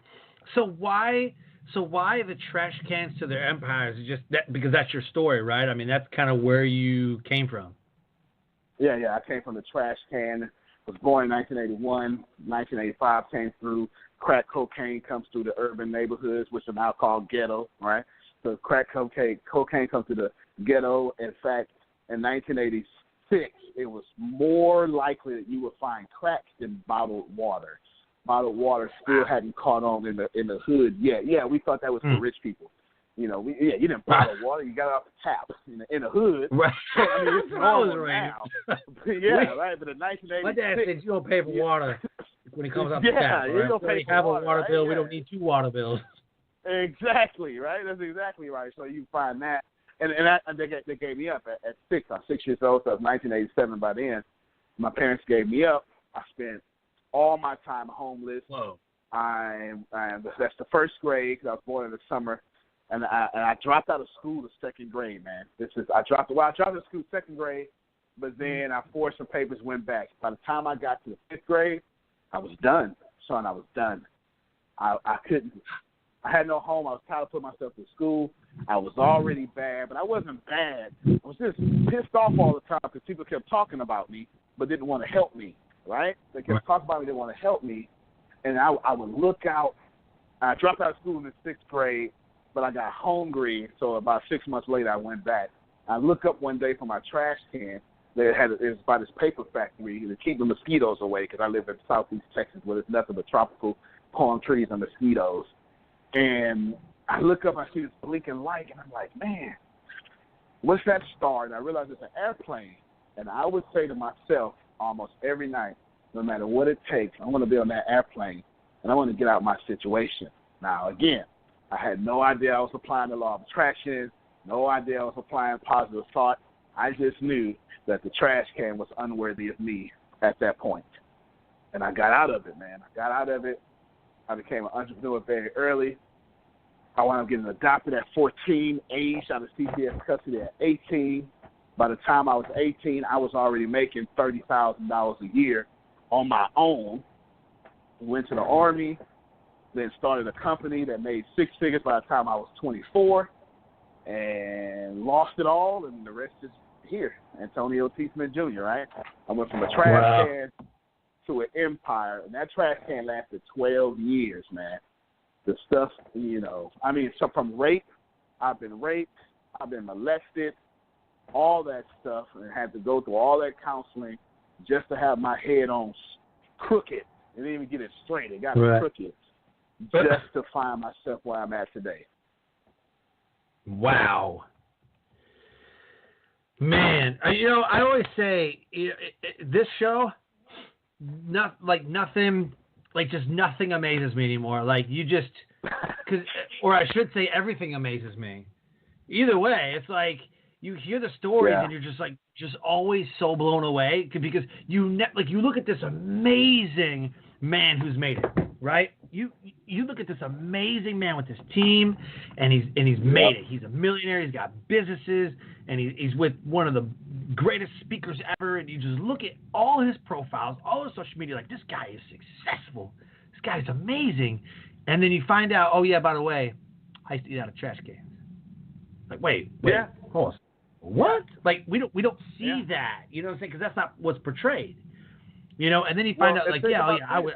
[SPEAKER 2] So why the trash cans to their empires? Just that because that's your story, right? I mean, that's kind of where you came from.
[SPEAKER 3] Yeah. I came from the trash can. Was born in 1981. 1985 came through. Crack cocaine comes through the urban neighborhoods, which are now called ghetto, right? So crack cocaine comes to the ghetto. In fact, in 1986, it was more likely that you would find crack than bottled water. Bottled water still hadn't caught on in the hood yet. Yeah, we thought that was for rich people. You didn't bottle water. You got it off the tap in the hood.
[SPEAKER 2] Right.
[SPEAKER 3] So, I mean, it's normal now. Right. But in 1986,
[SPEAKER 2] my dad said you don't pay for water when it comes off the tap.
[SPEAKER 3] You don't pay for water.
[SPEAKER 2] We have a water bill.
[SPEAKER 3] Right?
[SPEAKER 2] We don't need 2 water bills.
[SPEAKER 3] Exactly. Right. That's exactly right. So you find that, and they gave me up at 6. I was 6 years old. So it was 1987 by then. My parents gave me up. I spent all my time homeless.
[SPEAKER 2] Whoa.
[SPEAKER 3] That's the first grade because I was born in the summer. And I dropped out of school the 2nd grade, man. I dropped out of school 2nd grade, but then I forged some papers, went back. By the time I got to the 5th grade, I was done. Son, I was done. I couldn't. I had no home. I was tired of putting myself to school. I was already bad, but I wasn't bad. I was just pissed off all the time because people kept talking about me but didn't want to help me, right? They kept talking about me, didn't want to help me. And I would look out. I dropped out of school in the 6th grade. But I got hungry, so about 6 months later, I went back. I looked up one day for my trash can. It was by this paper factory to keep the mosquitoes away because I live in southeast Texas where there's nothing but tropical palm trees and mosquitoes. And I look up, I see this blinking light, and I'm like, man, what's that star? And I realize it's an airplane. And I would say to myself almost every night, no matter what it takes, I want to be on that airplane, and I want to get out of my situation. Now, again, I had no idea I was applying the law of attraction, no idea I was applying positive thought. I just knew that the trash can was unworthy of me at that point. And I got out of it, man. I got out of it. I became an entrepreneur very early. I wound up getting adopted at 14, aged out of CPS custody at 18. By the time I was 18, I was already making $30,000 a year on my own. Went to the Army. Then started a company that made 6 figures by the time I was 24 and lost it all, and the rest is here. Antonio T. Smith Jr., right? I went from a trash can to an empire, and that trash can lasted 12 years, man. The stuff, so from rape, I've been molested, all that stuff, and had to go through all that counseling just to have my head on crooked. It didn't even get it straight. It got me crooked. Just to find myself where I'm at today.
[SPEAKER 2] Wow. Man, I always say this show, nothing amazes me anymore. Like or I should say everything amazes me. Either way, it's like you hear the stories and you're just always so blown away because you look at this amazing man who's made it, right? You look at this amazing man with his team, and he's made it. He's a millionaire. He's got businesses, and he's with one of the greatest speakers ever. And you just look at all his profiles, all his social media, like this guy is successful. This guy is amazing. And then you find out, oh yeah, by the way, I used to eat out of trash cans. Like, wait,
[SPEAKER 3] Yeah.
[SPEAKER 2] hold on. What? Like, we don't see
[SPEAKER 3] Yeah.
[SPEAKER 2] that. You know what I'm saying? Because that's not what's portrayed. You know, and then you find out, like, I would.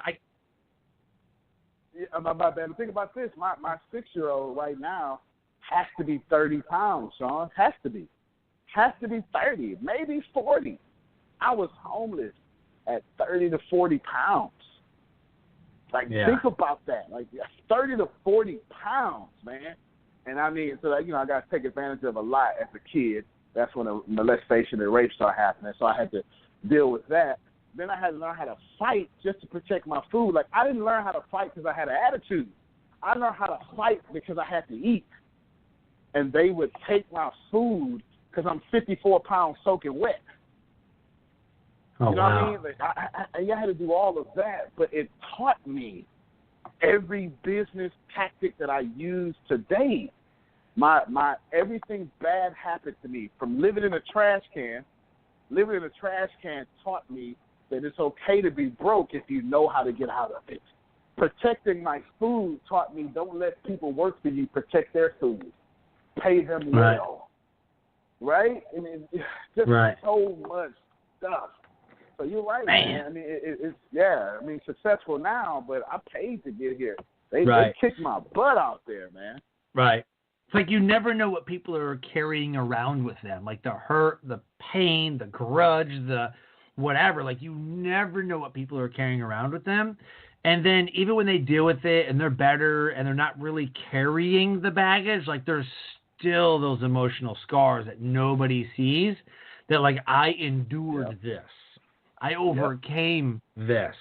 [SPEAKER 4] My bad. Think about this. My 6-year-old right now has to be 30 pounds, Sean. Has to be 30, maybe 40. I was homeless at 30 to 40 pounds. Like, think about that. Like, 30 to 40 pounds, man. And I mean, so, like, you know, I got to take advantage of a lot as a kid. That's when the molestation and rape started happening. So I had to deal with that. Then I had to learn how to fight just to protect my food. Like, I didn't learn how to fight because I had an attitude. I learned how to fight because I had to eat. And they would take my food because I'm 54 pounds soaking wet.
[SPEAKER 2] Oh,
[SPEAKER 4] you know
[SPEAKER 2] wow.
[SPEAKER 4] what I mean? Like, I had to do all of that, but it taught me every business tactic that I use today. My everything bad happened to me from living in a trash can. Living in a trash can taught me that it's okay to be broke if you know how to get out of it. Protecting my food taught me don't let people work for you. Protect their food. Pay them well. Right? I mean, just so much stuff. So you're right, man. I mean, it's I mean, successful now, but I paid to get here. They kicked my butt out there, man.
[SPEAKER 2] Right. It's like you never know what people are carrying around with them, like the hurt, the pain, the grudge, the whatever. Like, you never know what people are carrying around with them. And then even when they deal with it and they're better and they're not really carrying the baggage, like, there's still those emotional scars that nobody sees that, like, I endured this. I overcame this.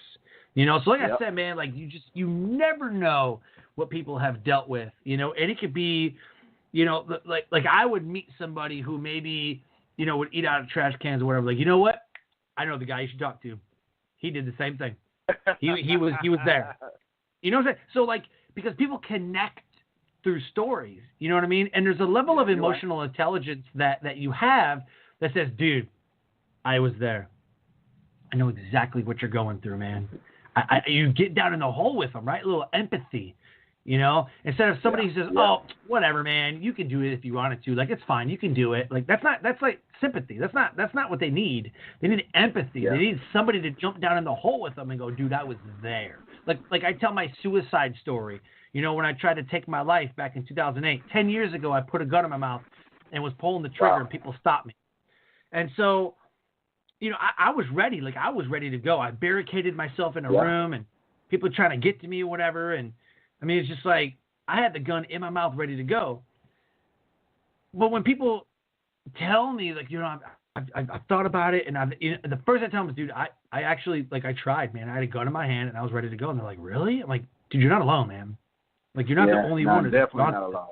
[SPEAKER 2] You know, so like I said, man, like, you never know what people have dealt with, you know, and it could be, you know, like I would meet somebody who maybe, you know, would eat out of trash cans or whatever. Like, you know what? I know the guy you should talk to. He did the same thing. He was there. You know what I'm saying? So, like, because people connect through stories, you know what I mean? And there's a level of emotional intelligence that you have that says, dude, I was there. I know exactly what you're going through, man. You get down in the hole with them, right? A little empathy, you know? Instead of somebody who says, oh, whatever, man, you can do it if you wanted to. Like, it's fine, you can do it. Like, that's like sympathy. That's not what they need. They need empathy. Yeah. They need somebody to jump down in the hole with them and go, dude, I was there. Like I tell my suicide story. You know, when I tried to take my life back in 2008, 10 years ago, I put a gun in my mouth and was pulling the trigger and people stopped me. And so, you know, I was ready. Like, I was ready to go. I barricaded myself in a room and people trying to get to me or whatever. And, I mean, it's just like I had the gun in my mouth ready to go. But when people tell me, like, you know, I've thought about it, and the first I tell them is, dude, I actually, like, I tried, man. I had a gun in my hand, and I was ready to go. And they're like, really? I'm like, dude, you're not alone, man. Like, you're not the only one.
[SPEAKER 4] Definitely not alone.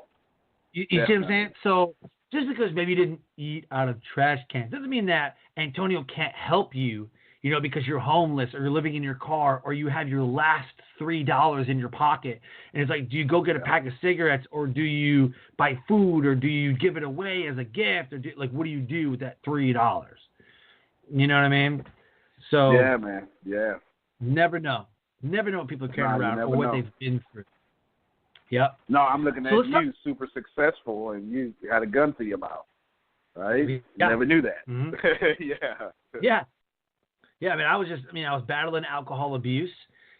[SPEAKER 2] You see what I'm saying? So just because maybe you didn't eat out of trash cans doesn't mean that Antonio can't help you, you know, because you're homeless or you're living in your car or you have your last $3 in your pocket. And it's like, do you go get a pack of cigarettes or do you buy food or do you give it away as a gift? Or what do you do with that $3? You know what I mean? So
[SPEAKER 4] yeah, man. Yeah.
[SPEAKER 2] Never know. Never know what people are carrying around or what they've been through. Yep.
[SPEAKER 4] No, I'm looking at you, super successful, and you had a gun to your mouth, right?
[SPEAKER 2] Yeah.
[SPEAKER 4] Never knew that.
[SPEAKER 2] Mm-hmm.
[SPEAKER 4] Yeah.
[SPEAKER 2] I mean, I was battling alcohol abuse,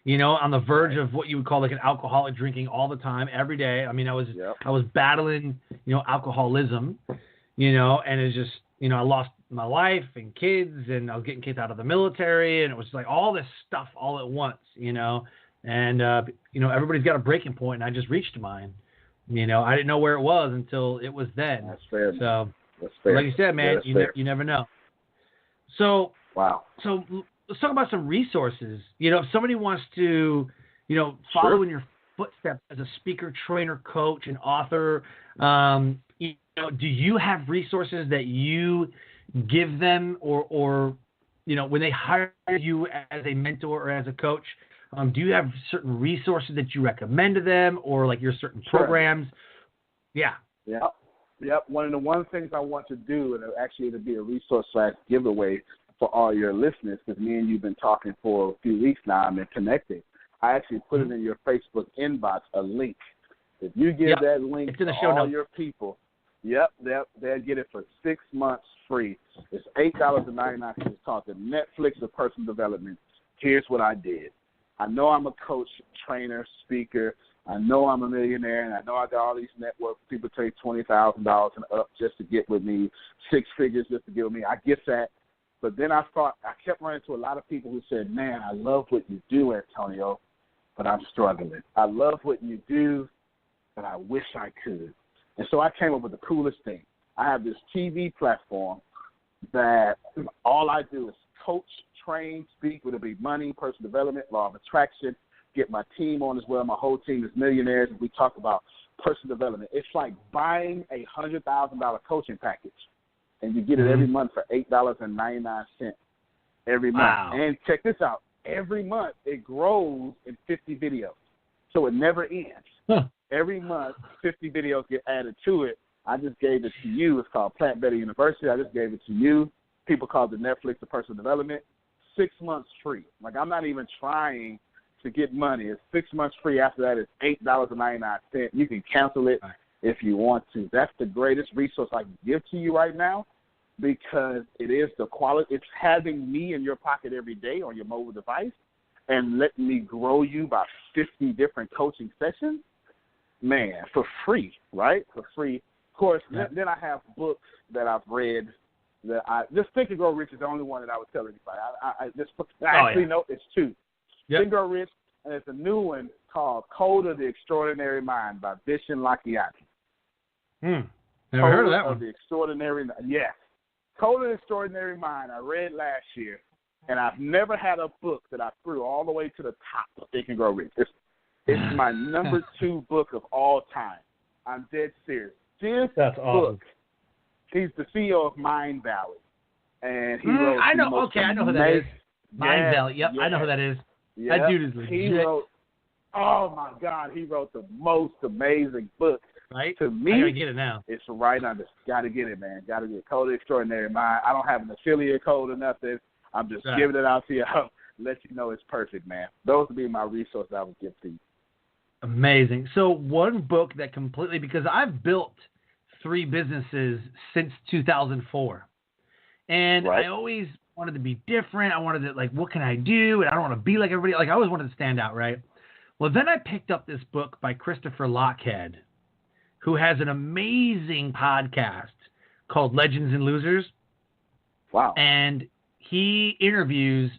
[SPEAKER 2] you know, on the verge of what you would call like an alcoholic, drinking all the time, every day. I mean, I was battling, you know, alcoholism, you know, and it's just, you know, I lost my wife and kids, and I was getting kicked out of the military, and it was like all this stuff all at once, you know. And, you know, everybody's got a breaking point, and I just reached mine. You know, I didn't know where it was until it was then.
[SPEAKER 4] That's fair.
[SPEAKER 2] So,
[SPEAKER 4] that's fair.
[SPEAKER 2] Like you said, man, you never know. So,
[SPEAKER 4] wow.
[SPEAKER 2] So let's talk about some resources. You know, if somebody wants to, you know, follow in your footsteps as a speaker, trainer, coach, and author, you know, do you have resources that you give them or, you know, when they hire you as a mentor or as a coach, do you have certain resources that you recommend to them or like your certain programs? Yeah.
[SPEAKER 4] Yep. One of the things I want to do, and actually it'll be a resource / giveaway for all your listeners, because me and you've been talking for a few weeks now and been connecting. I actually put it in your Facebook inbox, a link. If you give that link to all your people, They'll get it for 6 months free. It's $8.99. It's called the Netflix of Personal Development. Here's what I did. I know I'm a coach, trainer, speaker. I know I'm a millionaire, and I know I got all these networks. People take $20,000 and up just to get with me, 6 figures just to get with me. I get that. But then I kept running into a lot of people who said, man, I love what you do, Antonio, but I'm struggling. I love what you do, but I wish I could. And so I came up with the coolest thing. I have this TV platform that all I do is coach, train, speak, whether it be money, personal development, law of attraction, get my team on as well. My whole team is millionaires, and we talk about personal development. It's like buying a $100,000 coaching package, and you get it every month for $8.99 every month.
[SPEAKER 2] Wow.
[SPEAKER 4] And check this out. Every month it grows in 50 videos, so it never ends.
[SPEAKER 2] Huh.
[SPEAKER 4] Every month, 50 videos get added to it. I just gave it to you. It's called Plant Better University. I just gave it to you. People call it the Netflix of Personal Development. 6 months free. Like, I'm not even trying to get money. It's 6 months free. After that, it's $8.99. You can cancel it if you want to. That's the greatest resource I can give to you right now, because it is the quality. It's having me in your pocket every day on your mobile device and letting me grow you by 50 different coaching sessions. Man, for free, right? For free. Of course, then I have books that I've read this Think and Grow Rich is the only one that I would tell anybody. No, it's 2. Think and Grow Rich, and it's a new one called Code of the Extraordinary Mind by Vishen Lakhiani.
[SPEAKER 2] Never heard of that one.
[SPEAKER 4] The Extraordinary, yes. Code of the Extraordinary Mind I read last year, and I've never had a book that I threw all the way to the top of Think and Grow Rich. It's my number 2 book of all time. I'm dead serious. That's awesome. Book, he's the CEO of Mind Valley, and he wrote.
[SPEAKER 2] I know who that is. Mind Valley. Yep, I know who that is. Yep. That dude is legit.
[SPEAKER 4] He wrote. Oh my God, he wrote the most amazing book.
[SPEAKER 2] Right.
[SPEAKER 4] To me,
[SPEAKER 2] I gotta get it now.
[SPEAKER 4] It's right under. Gotta get it, man. Gotta get Code of the Extraordinary Mind. I don't have an affiliate code or nothing. I'm just giving it out to you. Let you know it's perfect, man. Those would be my resources I would give to you.
[SPEAKER 2] Amazing. So one book that completely, because I've built 3 businesses since 2004. And I always wanted to be different. I wanted to, like, what can I do? And I don't want to be like everybody. Like, I always wanted to stand out, right? Well, then I picked up this book by Christopher Lochhead, who has an amazing podcast called Legends and Losers.
[SPEAKER 4] Wow.
[SPEAKER 2] And he interviews,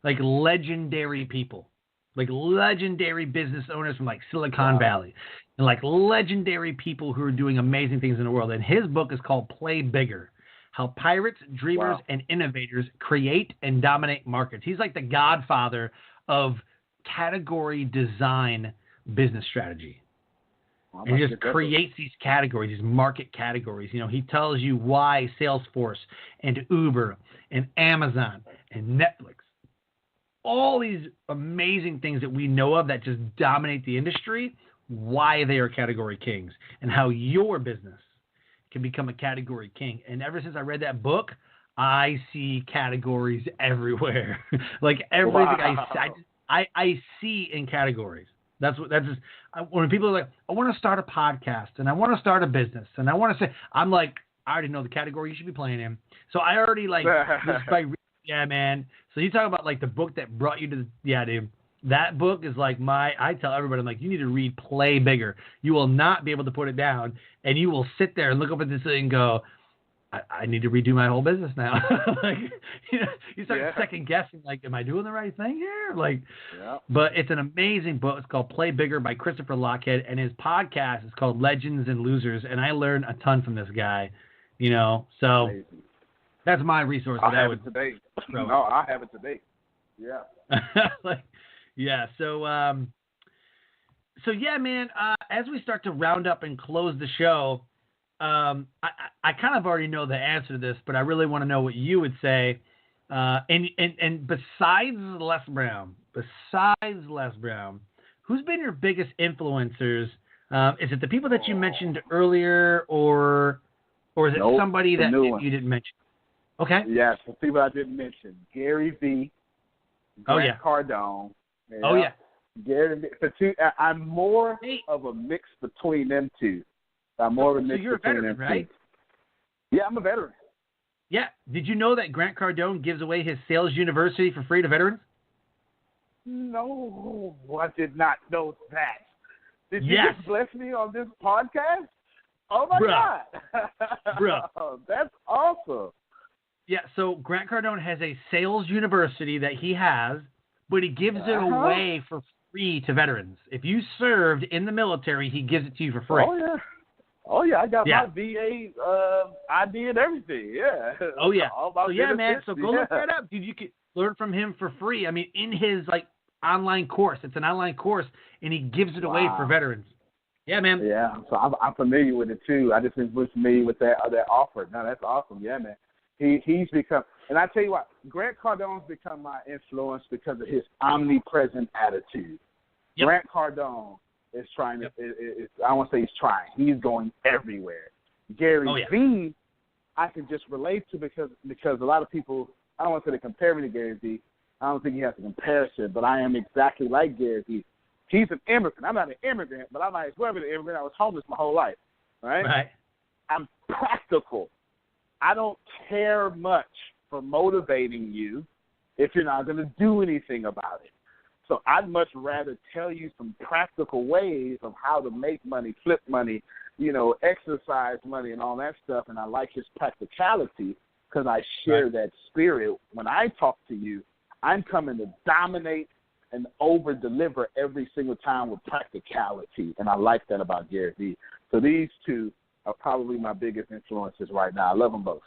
[SPEAKER 2] like, legendary people. Like legendary business owners from like Silicon Valley and like legendary people who are doing amazing things in the world. And his book is called Play Bigger: How Pirates, Dreamers, and Innovators Create and Dominate Markets. He's like the godfather of category design business strategy. And he just creates these categories, these market categories. You know, he tells you why Salesforce and Uber and Amazon and Netflix, all these amazing things that we know of that just dominate the industry, why they are category kings, and how your business can become a category king. And ever since I read that book, I see categories everywhere. Like everything I see in categories. When people are like, I want to start a podcast and I want to start a business and I want to say, I'm like, I already know the category you should be playing in. So I already like, just by yeah, man. So you talk about like the book that brought you to dude. That book is like I tell everybody, I'm like, you need to read Play Bigger. You will not be able to put it down, and you will sit there and look up at this thing and go, I need to redo my whole business now. Like, you start second guessing, like, am I doing the right thing here? Like, but it's an amazing book. It's called Play Bigger by Christopher Lochhead, and his podcast is called Legends and Losers, and I learned a ton from this guy, so amazing. That's my resource.
[SPEAKER 4] I have it today. No, I have it today. Yeah. So
[SPEAKER 2] yeah, man. As we start to round up and close the show, I kind of already know the answer to this, but I really want to know what you would say. And besides Les Brown, who's been your biggest influencers? Is it the people that you mentioned earlier, or is it somebody that you didn't mention? Okay.
[SPEAKER 4] Yes, the people I didn't mention: Gary V. Grant Cardone. Gary V. I'm more of a mix between them two. More of a mix
[SPEAKER 2] you're a
[SPEAKER 4] between
[SPEAKER 2] veteran,
[SPEAKER 4] them
[SPEAKER 2] right?
[SPEAKER 4] two. Yeah, I'm a veteran.
[SPEAKER 2] Yeah. Did you know that Grant Cardone gives away his Sales University for free to veterans?
[SPEAKER 4] No, I did not know that. Did you
[SPEAKER 2] Yes.
[SPEAKER 4] just bless me on this podcast? Oh, my
[SPEAKER 2] Bruh.
[SPEAKER 4] God.
[SPEAKER 2] Bruh.
[SPEAKER 4] That's awesome.
[SPEAKER 2] Yeah, so Grant Cardone has a Sales University that he has, but he gives it away for free to veterans. If you served in the military, he gives it to you for free.
[SPEAKER 4] Oh, yeah. I got my VA ID and everything. Yeah.
[SPEAKER 2] Oh, yeah.
[SPEAKER 4] So, yeah,
[SPEAKER 2] man. So go look that up, dude. You can learn from him for free. I mean, in his, online course. It's an online course, and he gives it away for veterans. Yeah, man.
[SPEAKER 4] Yeah, so I'm familiar with it, too. I just was familiar with that offer. No, that's awesome. Yeah, man. He's become, and I tell you what, Grant Cardone's become my influence because of his omnipresent attitude.
[SPEAKER 2] Yep.
[SPEAKER 4] Grant Cardone is trying to, I don't want to say he's trying, he's going everywhere. Gary Vee, I can just relate to because a lot of people, I don't want to say they compare me to Gary Vee. I don't think he has a comparison, but I am exactly like Gary Vee. He's an immigrant. I'm not an immigrant, but I might as well be an immigrant. I was homeless my whole life, right? I'm practical. I don't care much for motivating you if you're not going to do anything about it. So I'd much rather tell you some practical ways of how to make money, flip money, exercise money and all that stuff. And I like his practicality because I share that spirit. When I talk to you, I'm coming to dominate and over-deliver every single time with practicality. And I like that about Gary Vee. So these two are probably my biggest influences right now. I love them both.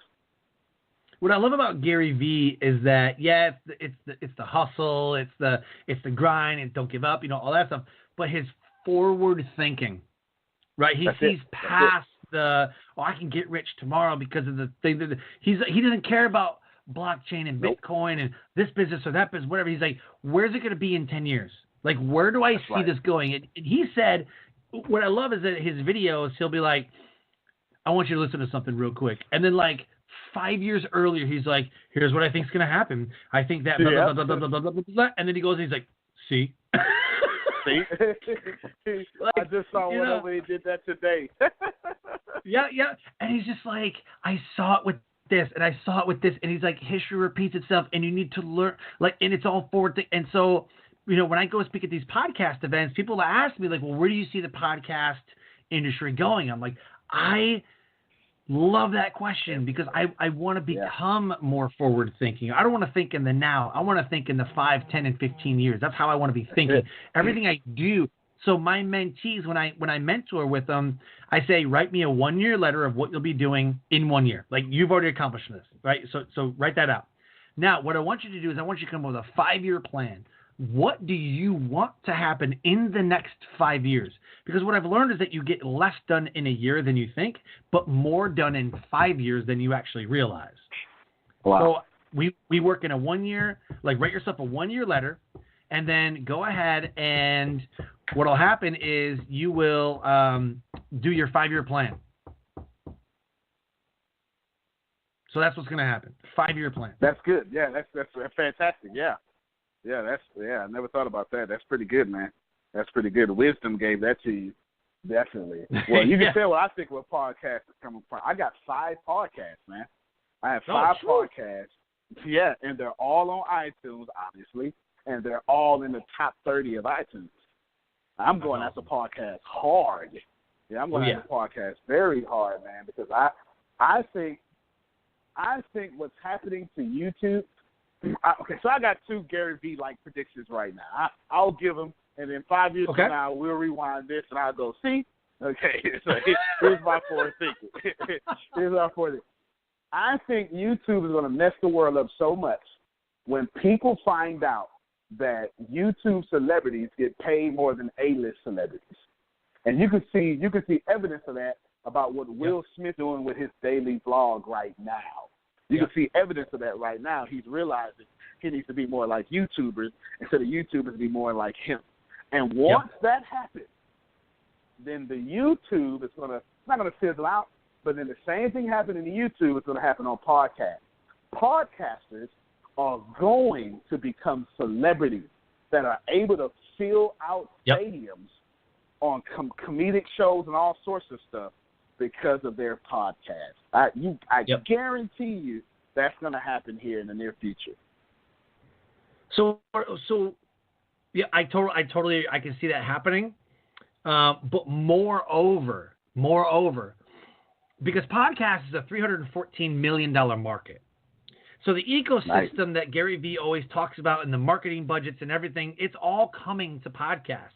[SPEAKER 2] What I love about Gary Vee is that it's the hustle, it's the grind, and don't give up, all that stuff. But his forward thinking, right? He sees past I can get rich tomorrow because of the thing that he doesn't care about blockchain and Bitcoin and this business or that business, whatever. He's like, where's it going to be in 10 years? Like, where do I see this going? And he said, what I love is that his videos, he'll be like, I want you to listen to something real quick. And then 5 years earlier, he's like, here's what I think is going to happen. I think that blah, blah, blah, blah, blah, blah, blah, blah, blah. And then he goes and he's like, see?
[SPEAKER 4] See? I just saw whenever he did that today.
[SPEAKER 2] Yeah. And he's just like, I saw it with this and I saw it with this. And he's like, history repeats itself and you need to learn. And it's all forward thing. And so, when I go speak at these podcast events, people ask me, well, where do you see the podcast industry going? I'm like, I love that question because I want to become more forward thinking. I don't want to think in the now. I want to think in the 5, 10, and 15 years. That's how I want to be thinking. Everything I do. So my mentees, when I mentor with them, I say, write me a 1-year letter of what you'll be doing in 1 year. You've already accomplished this, right? So write that out. Now, what I want you to do is I want you to come up with a 5-year plan. What do you want to happen in the next 5 years? Because what I've learned is that you get less done in a year than you think, but more done in 5 years than you actually realize. Wow. So we work in a 1 year, write yourself a 1-year letter, and then go ahead and what'll happen is you will do your 5-year plan. So that's what's going to happen. 5-year plan.
[SPEAKER 4] That's good. Yeah, that's fantastic. Yeah. Yeah, I never thought about that. That's pretty good, man. That's pretty good. Wisdom gave that to you. Definitely. Well, you can tell what I think what podcasts is coming from. I got 5 podcasts, man. I have 5 podcasts. Yeah, and they're all on iTunes, obviously, and they're all in the top 30 of iTunes. I'm going after podcast hard. Yeah, I'm going after podcast very hard, man, because I think what's happening to YouTube. So I got 2 Gary Vee predictions right now. I'll give them, and then 5 years from now we'll rewind this, and I'll go, see? Okay, so here's my forward thinking. Here's our forward thinking. I think YouTube is going to mess the world up so much when people find out that YouTube celebrities get paid more than A-list celebrities, and you can see evidence of that about what Will Smith doing with his daily vlog right now. You can see evidence of that right now. He's realizing he needs to be more like YouTubers instead of YouTubers be more like him. And once that happens, then the YouTube is not going to fizzle out, but then the same thing happening in YouTube is going to happen on podcasts. Podcasters are going to become celebrities that are able to fill out stadiums on comedic shows and all sorts of stuff because of their podcast. I guarantee you that's going to happen here in the near future.
[SPEAKER 2] So yeah, I totally I can see that happening. But moreover, because podcast is a $314 million market. So the ecosystem that Gary Vee always talks about and the marketing budgets and everything, it's all coming to podcasts.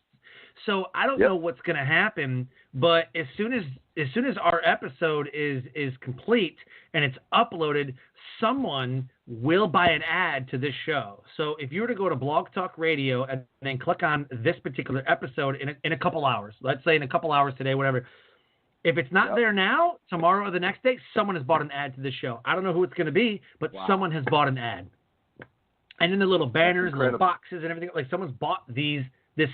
[SPEAKER 2] So I don't know what's going to happen, but as soon as our episode is complete and it's uploaded, someone will buy an ad to this show. So if you were to go to Blog Talk Radio and then click on this particular episode in a couple hours, let's say in a couple hours today, whatever, if it's not there now, tomorrow or the next day, someone has bought an ad to this show. I don't know who it's going to be, but someone has bought an ad. And then the little banners, little boxes and everything, like someone's bought this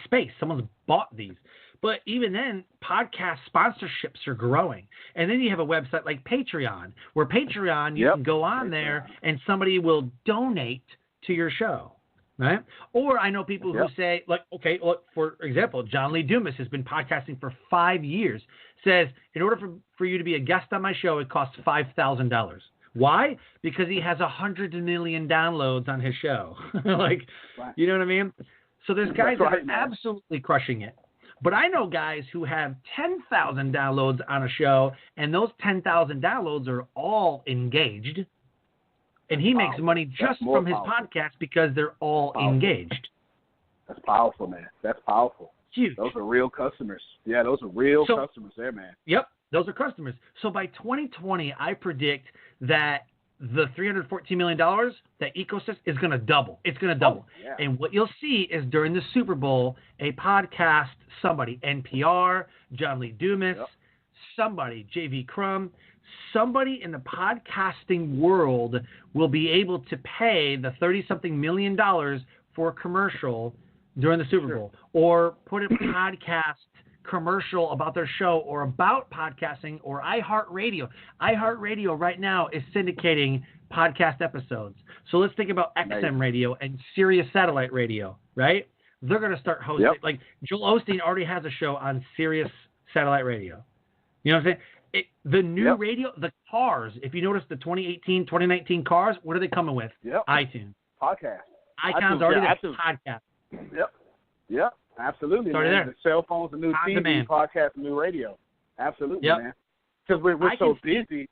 [SPEAKER 2] space. Someone's bought these. But even then, podcast sponsorships are growing. And then you have a website like Patreon, where Patreon, you can go on there and somebody will donate to your show, right? Or I know people who say, like, okay, look, for example, John Lee Dumas has been podcasting for 5 years, says, in order for you to be a guest on my show, it costs $5,000. Why? Because he has 100 million downloads on his show. You know what I mean? So there's guys that are absolutely crushing it. But I know guys who have 10,000 downloads on a show, and those 10,000 downloads are all engaged. And he makes money just from his podcast because they're all engaged.
[SPEAKER 4] That's powerful, man. That's powerful.
[SPEAKER 2] Huge.
[SPEAKER 4] Those are real customers. Yeah, those are real customers there, man.
[SPEAKER 2] Yep, those are customers. So by 2020, I predict that the $314 million, that ecosystem is going to double. It's going to double. And what you'll see is during the Super Bowl, a podcast, somebody, NPR, John Lee Dumas, somebody, J.V. Crum, somebody in the podcasting world will be able to pay the $30-something million for a commercial during the Super Bowl, or put a podcast commercial about their show or about podcasting, or iHeartRadio. iHeartRadio right now is syndicating podcast episodes. So let's think about XM Radio and Sirius Satellite Radio, right? They're going to start hosting. Like Joel Osteen already has a show on Sirius Satellite Radio. You know what I'm saying? The new radio, the cars, if you notice the 2018, 2019 cars, what are they coming with? iTunes.
[SPEAKER 4] Podcast.
[SPEAKER 2] iTunes already there. Podcast.
[SPEAKER 4] Yep. Absolutely, man.
[SPEAKER 2] There.
[SPEAKER 4] The cell phones, the new TV, podcast, the new radio. Absolutely, man. Because we're so busy.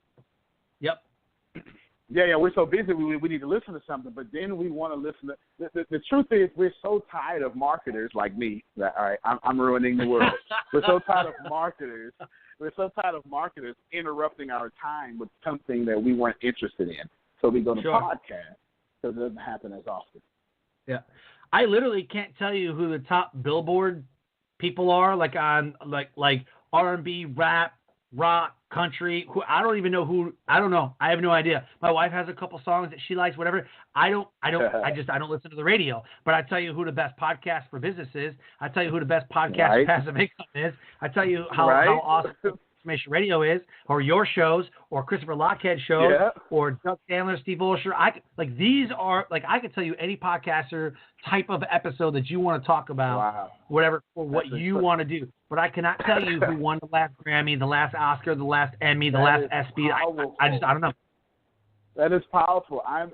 [SPEAKER 4] Yeah, we're so busy. We need to listen to something, but then we want to listen to. The truth is, we're so tired of marketers like me. That, all right, I'm ruining the world. We're so tired of marketers. We're so tired of marketers interrupting our time with something that we weren't interested in. So we go to podcast because it doesn't happen as often.
[SPEAKER 2] Yeah. I literally can't tell you who the top Billboard people are, like on like R&B, rap, rock, country. Who I don't even know who. I don't know. I have no idea. My wife has a couple songs that she likes, whatever. I don't listen to the radio. But I tell you who the best podcast for business is. I tell you who the best podcast for passive income is. I tell you how awesome Transformation Radio is, or your shows, or Christopher Lochhead shows, or Doug Sandler, Steve Olsher. These are I could tell you any podcaster type of episode that you want to talk about, whatever, or what you want to do. But I cannot tell you who won the last Grammy, the last Oscar, the last Emmy, the last ESPY. I don't know.
[SPEAKER 4] That is powerful. I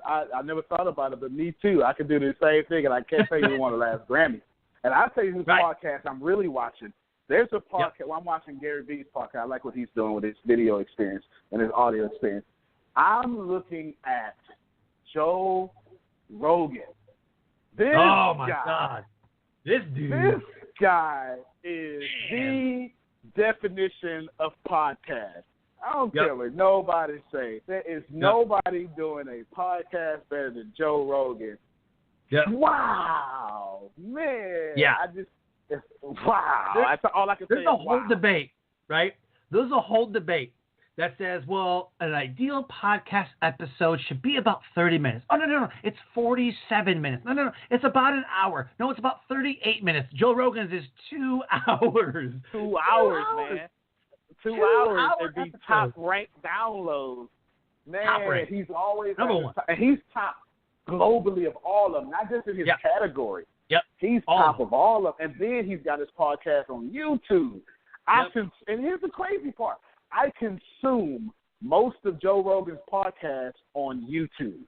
[SPEAKER 4] never thought about it, but me too. I could do the same thing, and I can't tell you who won the last Grammy. And I'll tell you whose podcast I'm really watching. There's a podcast. Well, I'm watching Gary Vee's podcast. I like what he's doing with his video experience and his audio experience. I'm looking at Joe Rogan.
[SPEAKER 2] Oh, my God. This dude.
[SPEAKER 4] This guy is the definition of podcast. I don't care what nobody say. There is nobody doing a podcast better than Joe Rogan. Wow, man. Wow. That's all I can say.
[SPEAKER 2] There's a whole debate, right? There's a whole debate that says, well, an ideal podcast episode should be about 30 minutes. Oh, no. It's 47 minutes. No. It's about an hour. No, it's about 38 minutes. Joe Rogan's is 2 hours.
[SPEAKER 4] 2 hours, man. 2 hours and be top-ranked downloads. Man, he's always
[SPEAKER 2] number one.
[SPEAKER 4] And he's top globally of all of them, not just in his category. He's top of all of them. And then he's got his podcast on YouTube. And here's the crazy part. I consume most of Joe Rogan's podcasts on YouTube.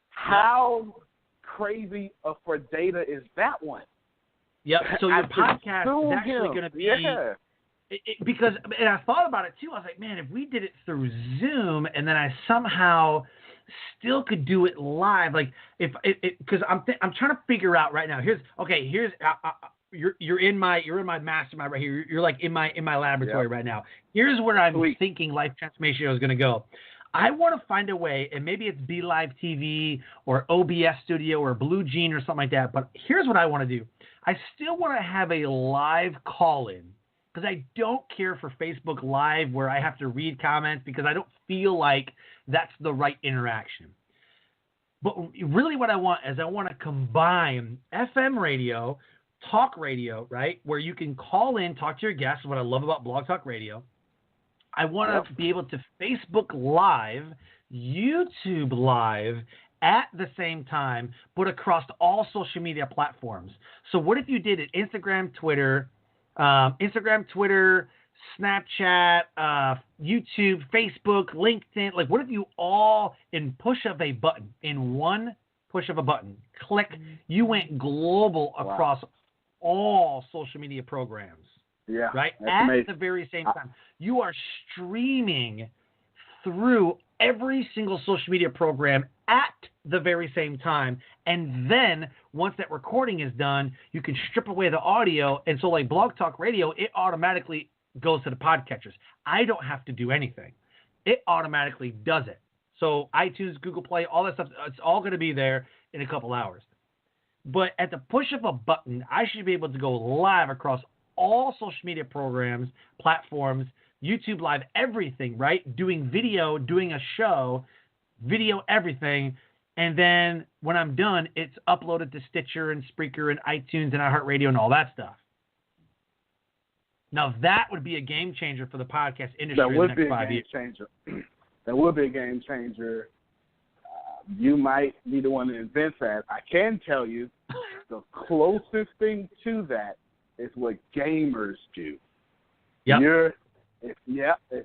[SPEAKER 4] How crazy for data is that one?
[SPEAKER 2] Yep. So your podcast is actually going to be because, and I thought about it too. I was like, man, if we did it through Zoom, and then I somehow still could do it live, like because I'm trying to figure out right now. Here's you're in my mastermind right here. You're like in my laboratory right now. Here's where I'm thinking Life Transformation is going to go. I want to find a way, and maybe it's Be Live TV or OBS Studio or Blue Jean or something like that. But here's what I want to do. I still want to have a live call-in because I don't care for Facebook Live where I have to read comments because I don't feel like that's the right interaction. But really what I want is I want to combine FM radio, talk radio, right, where you can call in, talk to your guests, what I love about Blog Talk Radio. I want to be able to Facebook Live, YouTube Live at the same time, but across all social media platforms. So what if you did it Instagram, Twitter, Snapchat, YouTube, Facebook, LinkedIn? Like, what if you all in one push of a button, click, you went global across all social media programs?
[SPEAKER 4] Yeah,
[SPEAKER 2] right? At the very same time. You are streaming through every single social media program at the very same time. And then once that recording is done, you can strip away the audio. And so like Blog Talk Radio, it automatically goes to the podcatchers. I don't have to do anything. It automatically does it. So iTunes, Google Play, all that stuff, it's all going to be there in a couple hours. But at the push of a button, I should be able to go live across all social media programs, platforms, YouTube Live, everything, right? Doing video, doing a show, video, everything. And then when I'm done, it's uploaded to Stitcher and Spreaker and iTunes and iHeartRadio and all that stuff. Now, that would be a game changer for the podcast industry in the next 5 years.
[SPEAKER 4] That would be a game changer. You might be the one that invents that. I can tell you the closest thing to that is what gamers do.
[SPEAKER 2] Yep.
[SPEAKER 4] If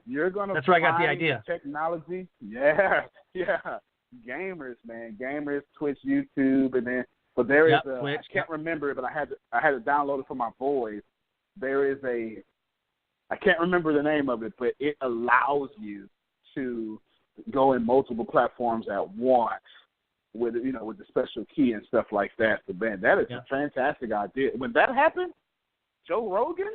[SPEAKER 4] you're gonna,
[SPEAKER 2] that's where I got the idea.
[SPEAKER 4] Technology, gamers, man, Twitch, YouTube, and then but there is
[SPEAKER 2] Twitch,
[SPEAKER 4] I can't remember it, but I had to download it for my boys. There is I can't remember the name of it, but it allows you to go in multiple platforms at once with the special key and stuff like that. So man, that is a fantastic idea. When that happened, Joe Rogan,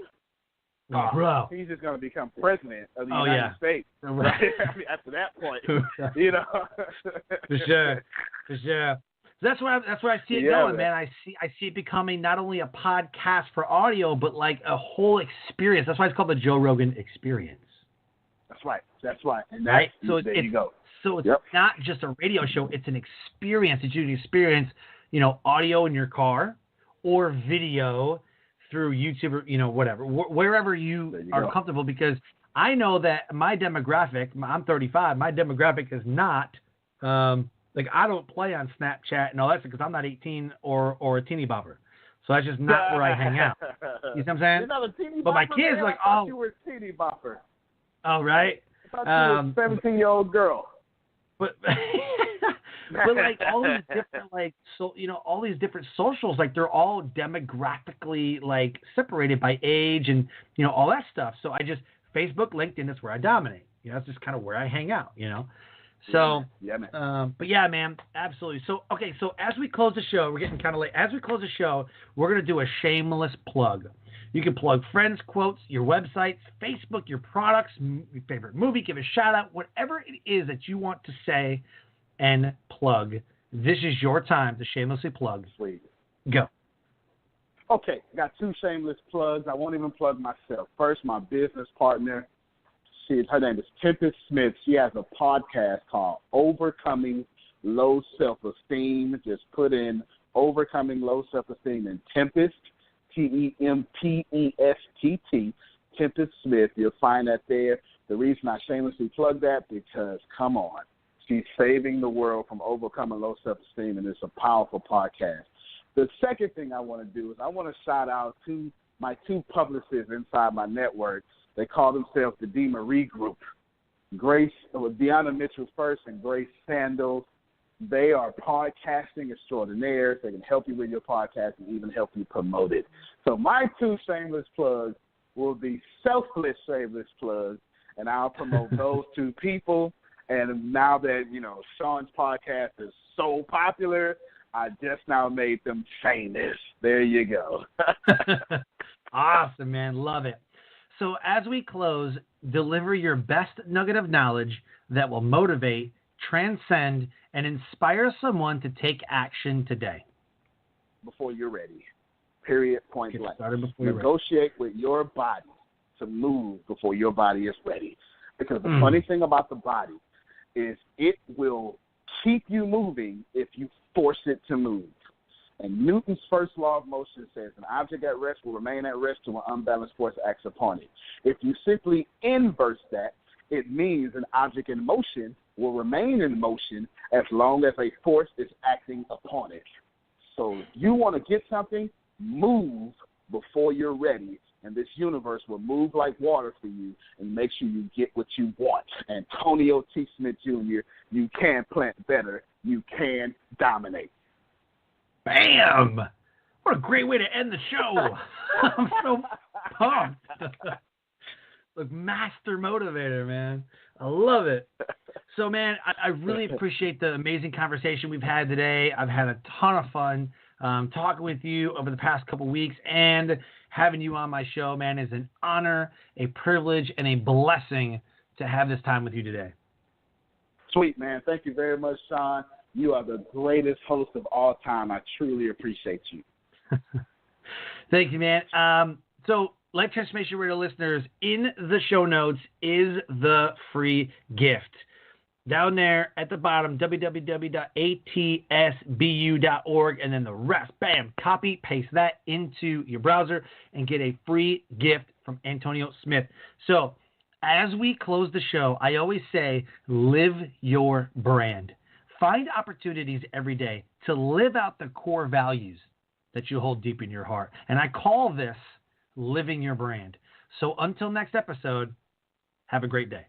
[SPEAKER 2] bro,
[SPEAKER 4] he's just going to become president of the United States. Right? I mean, after that point,
[SPEAKER 2] For sure. So that's where I see it going, man. I see it becoming not only a podcast for audio, but like a whole experience. That's why it's called the Joe Rogan Experience.
[SPEAKER 4] That's right. And
[SPEAKER 2] right. So
[SPEAKER 4] there you go.
[SPEAKER 2] So it's not just a radio show; it's an experience. It's you can experience, audio in your car or video through YouTube or whatever, wherever you are comfortable. Because I know that my demographic, I'm 35. My demographic is not like I don't play on Snapchat and all that because I'm not 18 or a teeny bopper. So that's just not where I hang out. You know what I'm saying?
[SPEAKER 4] You're not a teeny bopper,
[SPEAKER 2] but my kids
[SPEAKER 4] man.
[SPEAKER 2] like,
[SPEAKER 4] I thought you were a teeny bopper.
[SPEAKER 2] Oh, right.
[SPEAKER 4] I thought you were a 17-year-old girl.
[SPEAKER 2] But but like all these different all these different socials, like they're all demographically like separated by age and all that stuff. So I just Facebook, LinkedIn, that's where I dominate. That's just kind of where I hang out. So
[SPEAKER 4] man.
[SPEAKER 2] But yeah, man, absolutely. So okay, so as we close the show, we're getting kind of late. As we close the show, we're gonna do a shameless plug. You can plug friends, quotes, your websites, Facebook, your products, your favorite movie, give a shout out, whatever it is that you want to say and plug. This is your time to shamelessly plug.
[SPEAKER 4] Sweet.
[SPEAKER 2] Go.
[SPEAKER 4] Okay, got two shameless plugs. I won't even plug myself. First, my business partner. Her name is Tempest Smith. She has a podcast called Overcoming Low Self-Esteem. Just put in Overcoming Low Self-Esteem and Tempest. TEMPESTT, Tempest Smith. You'll find that there. The reason I shamelessly plug that, because, come on, she's saving the world from overcoming low self-esteem, and it's a powerful podcast. The second thing I want to do is I want to shout out to my two publicists inside my network. They call themselves the D. Marie Group. Grace, Deanna Mitchell first and Grace Sandals. They are podcasting extraordinaires. They can help you with your podcast and even help you promote it. So my 2 shameless plugs will be selfless shameless plugs, and I'll promote those 2 people. And now that, Sean's podcast is so popular, I just now made them famous. There you go.
[SPEAKER 2] Awesome, man. Love it. So as we close, deliver your best nugget of knowledge that will motivate, transcend, and inspire someone to take action today.
[SPEAKER 4] Before you're ready. Period. Point
[SPEAKER 2] Get
[SPEAKER 4] blank.
[SPEAKER 2] started before you're
[SPEAKER 4] Negotiate with your body to move before your body is ready. Because the funny thing about the body is it will keep you moving if you force it to move. And Newton's first law of motion says an object at rest will remain at rest till an unbalanced force acts upon it. If you simply inverse that, it means an object in motion will remain in motion as long as a force is acting upon it. So if you want to get something, move before you're ready, and this universe will move like water for you and make sure you get what you want. Antonio T. Smith Jr., you can plant better. You can dominate.
[SPEAKER 2] Bam! What a great way to end the show. I'm so pumped. Look, master motivator, man. I love it. So, man, I really appreciate the amazing conversation we've had today. I've had a ton of fun talking with you over the past couple weeks, and having you on my show, man, is an honor, a privilege, and a blessing to have this time with you today.
[SPEAKER 4] Sweet, man. Thank you very much, Sean. You are the greatest host of all time. I truly appreciate you.
[SPEAKER 2] Thank you, man. So, Life Transformation Radio listeners, in the show notes is the free gift. Down there at the bottom, www.atsbu.org, and then the rest, bam, copy, paste that into your browser, and get a free gift from Antonio Smith. So, as we close the show, I always say, live your brand. Find opportunities every day to live out the core values that you hold deep in your heart. And I call this living your brand. So until next episode, have a great day.